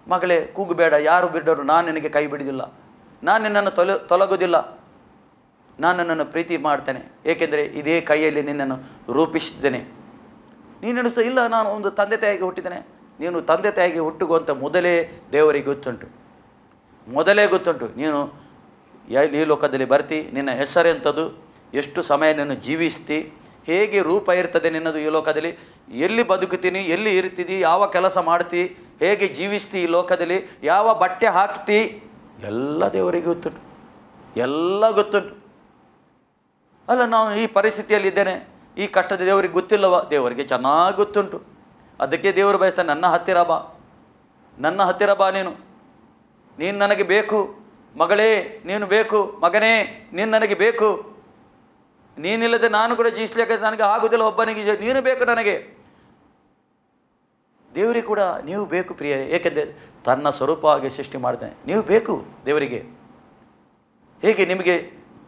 ಮಗಳೇ ಕೂಗಬೇಡ, ಯಾರು ಬಿಡೋರು, ನಾನು ನಿನಗೆ ಕೈ ಬಿಡುವುದಿಲ್ಲ, ನಾನು ನಿನ್ನನ್ನು ತೊಲಗುವುದಿಲ್ಲ, ನಾನು ನನ್ನನ್ನು ಪ್ರೀತಿ ಮಾಡ್ತೇನೆ, ಏಕೆಂದರೆ ಇದೇ ಕೈಯಲ್ಲಿ ನಿನ್ನನ್ನು ರೂಪಿಸಿದ್ದೇನೆ. ನೀನು ಎಣಿಸ್ತಾ ಇಲ್ಲ ನಾನು ಒಂದು ತಂದೆ ತಾಯಿಗೆ ಹುಟ್ಟಿದ್ದೇನೆ. ನೀನು ತಂದೆ ತಾಯಿಗೆ ಹುಟ್ಟುವಂಥ ಮೊದಲೇ ದೇವರಿಗೆ ಗೊತ್ತುಂಟು. ನೀನು ಈ ಲೋಕದಲ್ಲಿ ಬರ್ತಿ, ನಿನ್ನ ಹೆಸರೆಂಥದ್ದು, ಎಷ್ಟು ಸಮಯ ನೀನು ಜೀವಿಸ್ತಿ, ಹೇಗೆ ರೂಪ ಇರ್ತದೆ ನಿನ್ನದು ಈ ಲೋಕದಲ್ಲಿ, ಎಲ್ಲಿ ಬದುಕುತ್ತೀನಿ, ಎಲ್ಲಿ ಇರ್ತೀವಿ, ಯಾವ ಕೆಲಸ ಮಾಡ್ತಿ, ಹೇಗೆ ಜೀವಿಸ್ತಿ ಈ ಲೋಕದಲ್ಲಿ, ಯಾವ ಬಟ್ಟೆ ಹಾಕ್ತಿ, ಎಲ್ಲ ದೇವರಿಗೆ ಗೊತ್ತುಂಟು, ಎಲ್ಲ ಗೊತ್ತುಂಟು. ಅಲ್ಲ ನಾವು ಈ ಪರಿಸ್ಥಿತಿಯಲ್ಲಿದ್ದೇನೆ, ಈ ಕಷ್ಟದ ದೇವರಿಗೆ ಗೊತ್ತಿಲ್ಲವ? ದೇವರಿಗೆ ಚೆನ್ನಾಗಿ ಗೊತ್ತುಂಟು. ಅದಕ್ಕೆ ದೇವರು ಬಯಸ್ತಾನೆ, ನನ್ನ ಹತ್ತಿರ ಬಾ, ನೀನು ನನಗೆ ಬೇಕು, ಮಗಳೇ ನೀನು ಬೇಕು, ಮಗನೇ ನೀನು ನನಗೆ ಬೇಕು, ನೀನಿಲ್ಲದೆ ನಾನು ಕೂಡ ಜೀವಿಸ್ಲಿಕ್ಕೆ ನನಗೆ ಆಗುವುದಿಲ್ಲ, ಒಬ್ಬನಿಗೆ ನೀನು ಬೇಕು ನನಗೆ. ದೇವರಿಗೆ ಕೂಡ ನೀವು ಬೇಕು ಪ್ರಿಯರೇ, ಏಕೆಂದರೆ ತನ್ನ ಸ್ವರೂಪವಾಗಿ ಸೃಷ್ಟಿ ಮಾಡ್ತಾನೆ. ನೀವು ಬೇಕು ದೇವರಿಗೆ. ಹೇಗೆ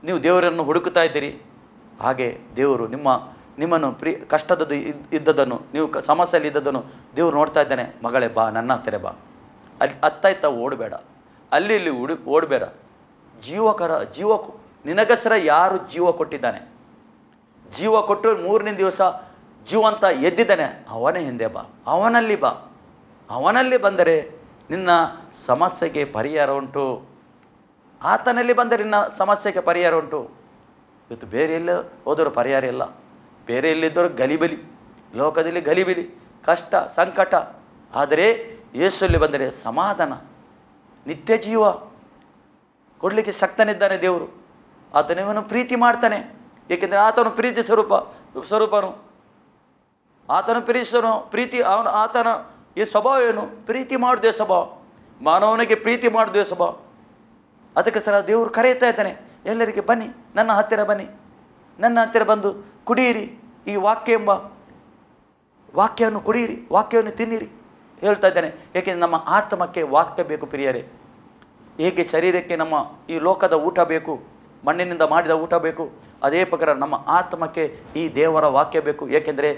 ನೀವು ದೇವರನ್ನು ಹುಡುಕುತ್ತಾ ಇದ್ದೀರಿ, ಹಾಗೆ ದೇವರು ನಿಮ್ಮನ್ನು ಕಷ್ಟದ ಇದ್ದದನ್ನು, ನೀವು ಸಮಸ್ಯೆಯಲ್ಲಿ ಇದ್ದದನ್ನು ದೇವರು ನೋಡ್ತಾ ಇದ್ದಾನೆ. ಮಗಳೇ ಬಾ, ನನ್ನ ಹತ್ತಿರ ಬಾ. ಅತ್ತ ಓಡಬೇಡ, ಅಲ್ಲಿ ಓಡಬೇಡ. ಜೀವ ನಿನಗಸರ ಯಾರು ಜೀವ ಕೊಟ್ಟಿದ್ದಾನೆ, ಜೀವ ಕೊಟ್ಟು 3ನೇ ದಿವಸ ಜೀವಂತ ಎದ್ದಿದ್ದಾನೆ, ಅವನೇ ಹಿಂದೆ ಬಾ, ಅವನಲ್ಲಿ ಬಂದರೆ ನಿನ್ನ ಸಮಸ್ಯೆಗೆ ಪರಿಹಾರ ಉಂಟು. ಆತನಲ್ಲಿ ಬಂದರೆ ನಿನ್ನ ಸಮಸ್ಯೆಗೆ ಪರಿಹಾರ ಉಂಟು. ಇವತ್ತು ಬೇರೆ ಎಲ್ಲ ಹೋದರೂ ಪರಿಹಾರ ಇಲ್ಲ. ಬೇರೆ ಎಲ್ಲಿದ್ದರೂ ಗಲಿಬಿಲಿ, ಲೋಕದಲ್ಲಿ ಗಲಿಬಿಲಿ, ಕಷ್ಟ, ಸಂಕಟ. ಆದರೆ ಯೇಸುವಲ್ಲಿ ಬಂದರೆ ಸಮಾಧಾನ, ನಿತ್ಯ ಜೀವ ಕೊಡಲಿಕ್ಕೆ ಶಕ್ತನಿದ್ದಾನೆ ದೇವರು. ಆತನವನ್ನು ಪ್ರೀತಿ ಮಾಡ್ತಾನೆ, ಏಕೆಂದರೆ ಆತನು ಪ್ರೀತಿ ಸ್ವರೂಪನು. ಆತನ ಪ್ರೀತಿ ಆತನ ಈ ಸ್ವಭಾವ ಏನು? ಪ್ರೀತಿ ಮಾಡುವುದೇ ಸ್ವಭಾವ, ಮಾನವನಿಗೆ ಪ್ರೀತಿ ಮಾಡುವುದೇ ಸ್ವಭಾವ. ಅದಕ್ಕೆ ಸರ ದೇವರು ಕರೆಯುತ್ತಾ ಇದ್ದಾನೆ, ಎಲ್ಲರಿಗೆ ಬನ್ನಿ, ನನ್ನ ಹತ್ತಿರ ಬನ್ನಿ, ನನ್ನ ಹತ್ತಿರ ಬಂದು ಕುಡಿಯಿರಿ, ಈ ವಾಕ್ಯವನ್ನು ಕುಡಿಯಿರಿ, ವಾಕ್ಯವನ್ನು ತಿನ್ನಿರಿ ಹೇಳ್ತಾ ಇದ್ದಾನೆ. ಏಕೆಂದರೆ ನಮ್ಮ ಆತ್ಮಕ್ಕೆ ವಾಕ್ಯ ಬೇಕು ಪ್ರಿಯರೇ. ಹೇಗೆ ಶರೀರಕ್ಕೆ ನಮ್ಮ ಈ ಲೋಕದ ಊಟ ಬೇಕು, ಮಣ್ಣಿನಿಂದ ಮಾಡಿದ ಊಟ ಬೇಕು, ಅದೇ ಪ್ರಕಾರ ನಮ್ಮ ಆತ್ಮಕ್ಕೆ ಈ ದೇವರ ವಾಕ್ಯ ಬೇಕು. ಏಕೆಂದರೆ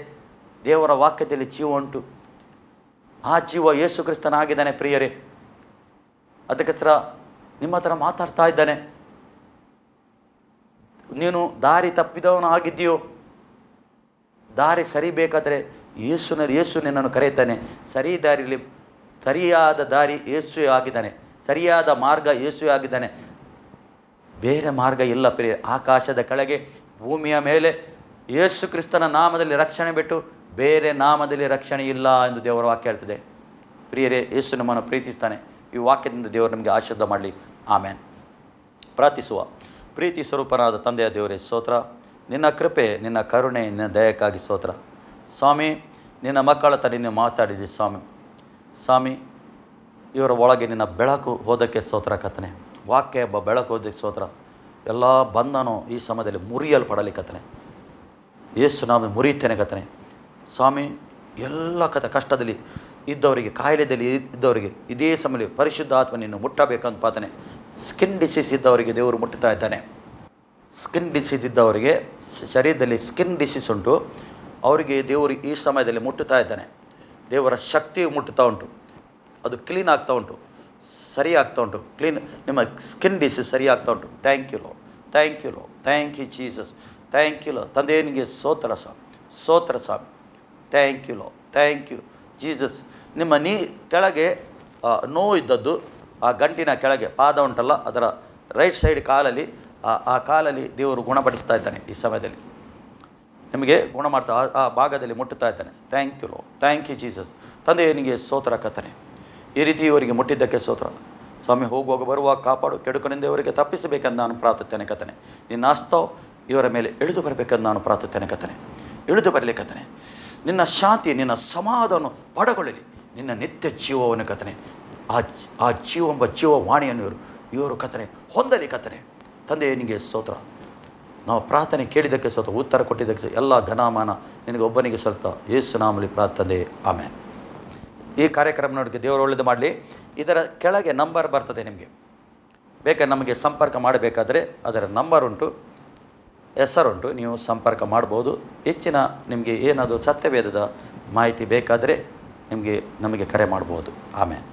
ದೇವರ ವಾಕ್ಯದಲ್ಲಿ ಜೀವ ಉಂಟು. ಆ ಜೀವ ಯೇಸು ಕ್ರಿಸ್ತನಾಗಿದ್ದಾನೆ ಪ್ರಿಯರೇ. ಅದಕ್ಕೆ ಸರ ನಿಮ್ಮ ಹತ್ರ ಮಾತಾಡ್ತಾ ಇದ್ದಾನೆ. ನೀನು ದಾರಿ ತಪ್ಪಿದವನು ಆಗಿದ್ದೀಯೋ, ದಾರಿ ಸರಿಬೇಕಾದರೆ ಯೇಸು ನಿನ್ನನ್ನು ಕರೆಯುತ್ತಾನೆ. ಸರಿಯಾದ ದಾರಿ ಯೇಸುವೇ ಆಗಿದ್ದಾನೆ, ಸರಿಯಾದ ಮಾರ್ಗ ಯೇಸುವೇ ಆಗಿದ್ದಾನೆ. ಬೇರೆ ಮಾರ್ಗ ಇಲ್ಲ ಪ್ರಿಯ. ಆಕಾಶದ ಕೆಳಗೆ ಭೂಮಿಯ ಮೇಲೆ ಯೇಸು ಕ್ರಿಸ್ತನ ನಾಮದಲ್ಲಿ ರಕ್ಷಣೆ ಬಿಟ್ಟು ಬೇರೆ ನಾಮದಲ್ಲಿ ರಕ್ಷಣೆ ಇಲ್ಲ ಎಂದು ದೇವರ ವಾಕ್ಯ ಹೇಳ್ತದೆ. ಪ್ರಿಯರೇ, ಯೇಸು ನಮ್ಮನ್ನು ಪ್ರೀತಿಸ್ತಾನೆ. ಈ ವಾಕ್ಯದಿಂದ ದೇವರು ನಮಗೆ ಆಶೀರ್ವಾದ ಮಾಡಲಿ. ಆಮೇನ್. ಪ್ರಾರ್ಥಿಸುವ. ಪ್ರೀತಿ ಸ್ವರೂಪನಾದ ತಂದೆಯ ದೇವರೇ ಸ್ತೋತ್ರ. ನಿನ್ನ ಕೃಪೆ, ನಿನ್ನ ಕರುಣೆ, ನಿನ್ನ ದಯಕ್ಕಾಗಿ ಸ್ತೋತ್ರ ಸ್ವಾಮಿ. ನಿನ್ನ ಮಕ್ಕಳ ತ ನೀನು ಮಾತಾಡಿದಿ ಸ್ವಾಮಿ. ಇವರ ಒಳಗೆ ನಿನ್ನ ಬೆಳಕು ಹೋದಕ್ಕೆ ಸ್ತೋತ್ರ ಕರ್ತನೆ. ವಾಕ್ಯ ಬೆಳಕು ಹೋದಕ್ಕೆ ಸ್ತೋತ್ರ. ಎಲ್ಲ ಬಂಧನೋ ಈ ಸಮಯದಲ್ಲಿ ಮುರಿಯಲ್ಪಡಲಿ ಕರ್ತನೆ. ಯೇಸು ನಾಮೇ ಮುರಿಯುತ್ತೇನೆ ಕರ್ತನೆ ಸ್ವಾಮಿ. ಎಲ್ಲ ಕಷ್ಟದಲ್ಲಿ ಇದ್ದವರಿಗೆ, ಕಾಯಿಲೆಯಲ್ಲಿ ಇದ್ದವರಿಗೆ ಇದೇ ಸಮಯದಲ್ಲಿ ಪರಿಶುದ್ಧ ಆತ್ಮ ನೀನು ಮುಟ್ಟಬೇಕಂತ ಪ್ರಾರ್ಥನೆ. ಸ್ಕಿನ್ ಡಿಸೀಸ್ ಇದ್ದವರಿಗೆ ದೇವರು ಮುಟ್ಟುತ್ತಾ ಇದ್ದಾನೆ. ಸ್ಕಿನ್ ಡಿಸೀಸ್ ಇದ್ದವರಿಗೆ, ಶರೀರದಲ್ಲಿ ಸ್ಕಿನ್ ಡಿಸೀಸ್ ಉಂಟು, ಅವರಿಗೆ ದೇವರು ಈ ಸಮಯದಲ್ಲಿ ಮುಟ್ಟುತ್ತಾ ಇದ್ದಾನೆ. ದೇವರ ಶಕ್ತಿ ಮುಟ್ಟುತ್ತಾ ಉಂಟು. ಅದು ಕ್ಲೀನ್ ಆಗ್ತಾ ಉಂಟು, ಸರಿ ಆಗ್ತಾ ಉಂಟು. ನಿಮ್ಮ ಸ್ಕಿನ್ ಡಿಸೀಸ್ ಸರಿ ಆಗ್ತಾ ಉಂಟು. Thank you Jesus. Thank you ತಂದೆಯನಿಗೆ ಸ್ತೋತ್ರ ಸ್ವಾಮಿ. Thank you Jesus. ನಿಮ್ಮ ಕೆಳಗೆ ನೋವು ಇದ್ದದ್ದು, ಆ ಗಂಟಿನ ಕೆಳಗೆ ಪಾದ ಉಂಟಲ್ಲ, ಅದರ ರೈಟ್ ಸೈಡ್ ಕಾಲಲ್ಲಿ, ಆ ಕಾಲಲ್ಲಿ ದೇವರು ಗುಣಪಡಿಸ್ತಾ ಇದ್ದಾನೆ. ಈ ಸಮಯದಲ್ಲಿ ನಿಮಗೆ ಗುಣ ಮಾಡ್ತಾ ಆ ಭಾಗದಲ್ಲಿ ಮುಟ್ಟುತ್ತಾ ಇದ್ದಾನೆ. Thank you Jesus. ತಂದೆಯನಿಗೆ ಸ್ತೋತ್ರ ಕರ್ತನೆ. ಈ ರೀತಿ ಇವರಿಗೆ ಮುಟ್ಟಿದ್ದಕ್ಕೆ ಸ್ತೋತ್ರ ಸ್ವಾಮಿ. ಹೋಗುವಾಗ ಬರುವಾಗ ಕಾಪಾಡು, ಕೆಡುಕನಿಂದ ಇವರಿಗೆ ತಪ್ಪಿಸಬೇಕೆಂದು ನಾನು ಪ್ರಾರ್ಥಿಸ್ತೇನೆ ಕರ್ತನೆ. ನಿನ್ನ ಹಸ್ತವು ಇವರ ಮೇಲೆ ಇಳಿದು ಬರಬೇಕೆಂದು ನಾನು ಪ್ರಾರ್ಥಿಸ್ತೇನೆ ಕರ್ತನೆ. ಇಳಿದು ಬರಲಿ ಕರ್ತನೆ. ನಿನ್ನ ಶಾಂತಿ, ನಿನ್ನ ಸಮಾಧಾನ ಪಡಗೊಳ್ಳಲಿ. ನಿನ್ನ ನಿತ್ಯ ಜೀವವನ್ನು ಕರ್ತನೆ, ಆ ಜೀವವಾಣಿಯನ್ನು ಇವರು ಕರ್ತನೆ ಹೊಂದಲಿ ಕರ್ತನೆ. ತಂದೆಯನಿಗೆ ಸ್ತೋತ್ರ. ನಾವು ಪ್ರಾರ್ಥನೆ ಕೇಳಿದ್ದಕ್ಕೆ ಸತ ಉತ್ತರ ಕೊಟ್ಟಿದ್ದಕ್ಕೆ ಎಲ್ಲ ಘನಮಾನ ನಿನಗೆ ಒಬ್ಬನಿಗೆ ಸಲ್ತ ಯೇಸು ನಾಮದಲ್ಲಿ ಪ್ರಾರ್ಥನೆ ಆಮೇಲೆ. ಈ ಕಾರ್ಯಕ್ರಮ ನೋಡಿಕೆ ದೇವರು ಒಳ್ಳೆಯದು ಮಾಡಲಿ. ಇದರ ಕೆಳಗೆ ನಂಬರ್ ಬರ್ತದೆ, ನಿಮಗೆ ಬೇಕಾದ್ರೆ ನಮಗೆ ಸಂಪರ್ಕ ಮಾಡಬೇಕಾದ್ರೆ ಅದರ ನಂಬರ್ ಉಂಟು, ಹೆಸರುಂಟು, ನೀವು ಸಂಪರ್ಕ ಮಾಡ್ಬೋದು. ಹೆಚ್ಚಿನ ನಿಮಗೆ ಏನಾದರೂ ಸತ್ಯವೇದದ ಮಾಹಿತಿ ಬೇಕಾದರೆ ನಮಗೆ ಕರೆ ಮಾಡ್ಬೋದು. ಆಮೇಲೆ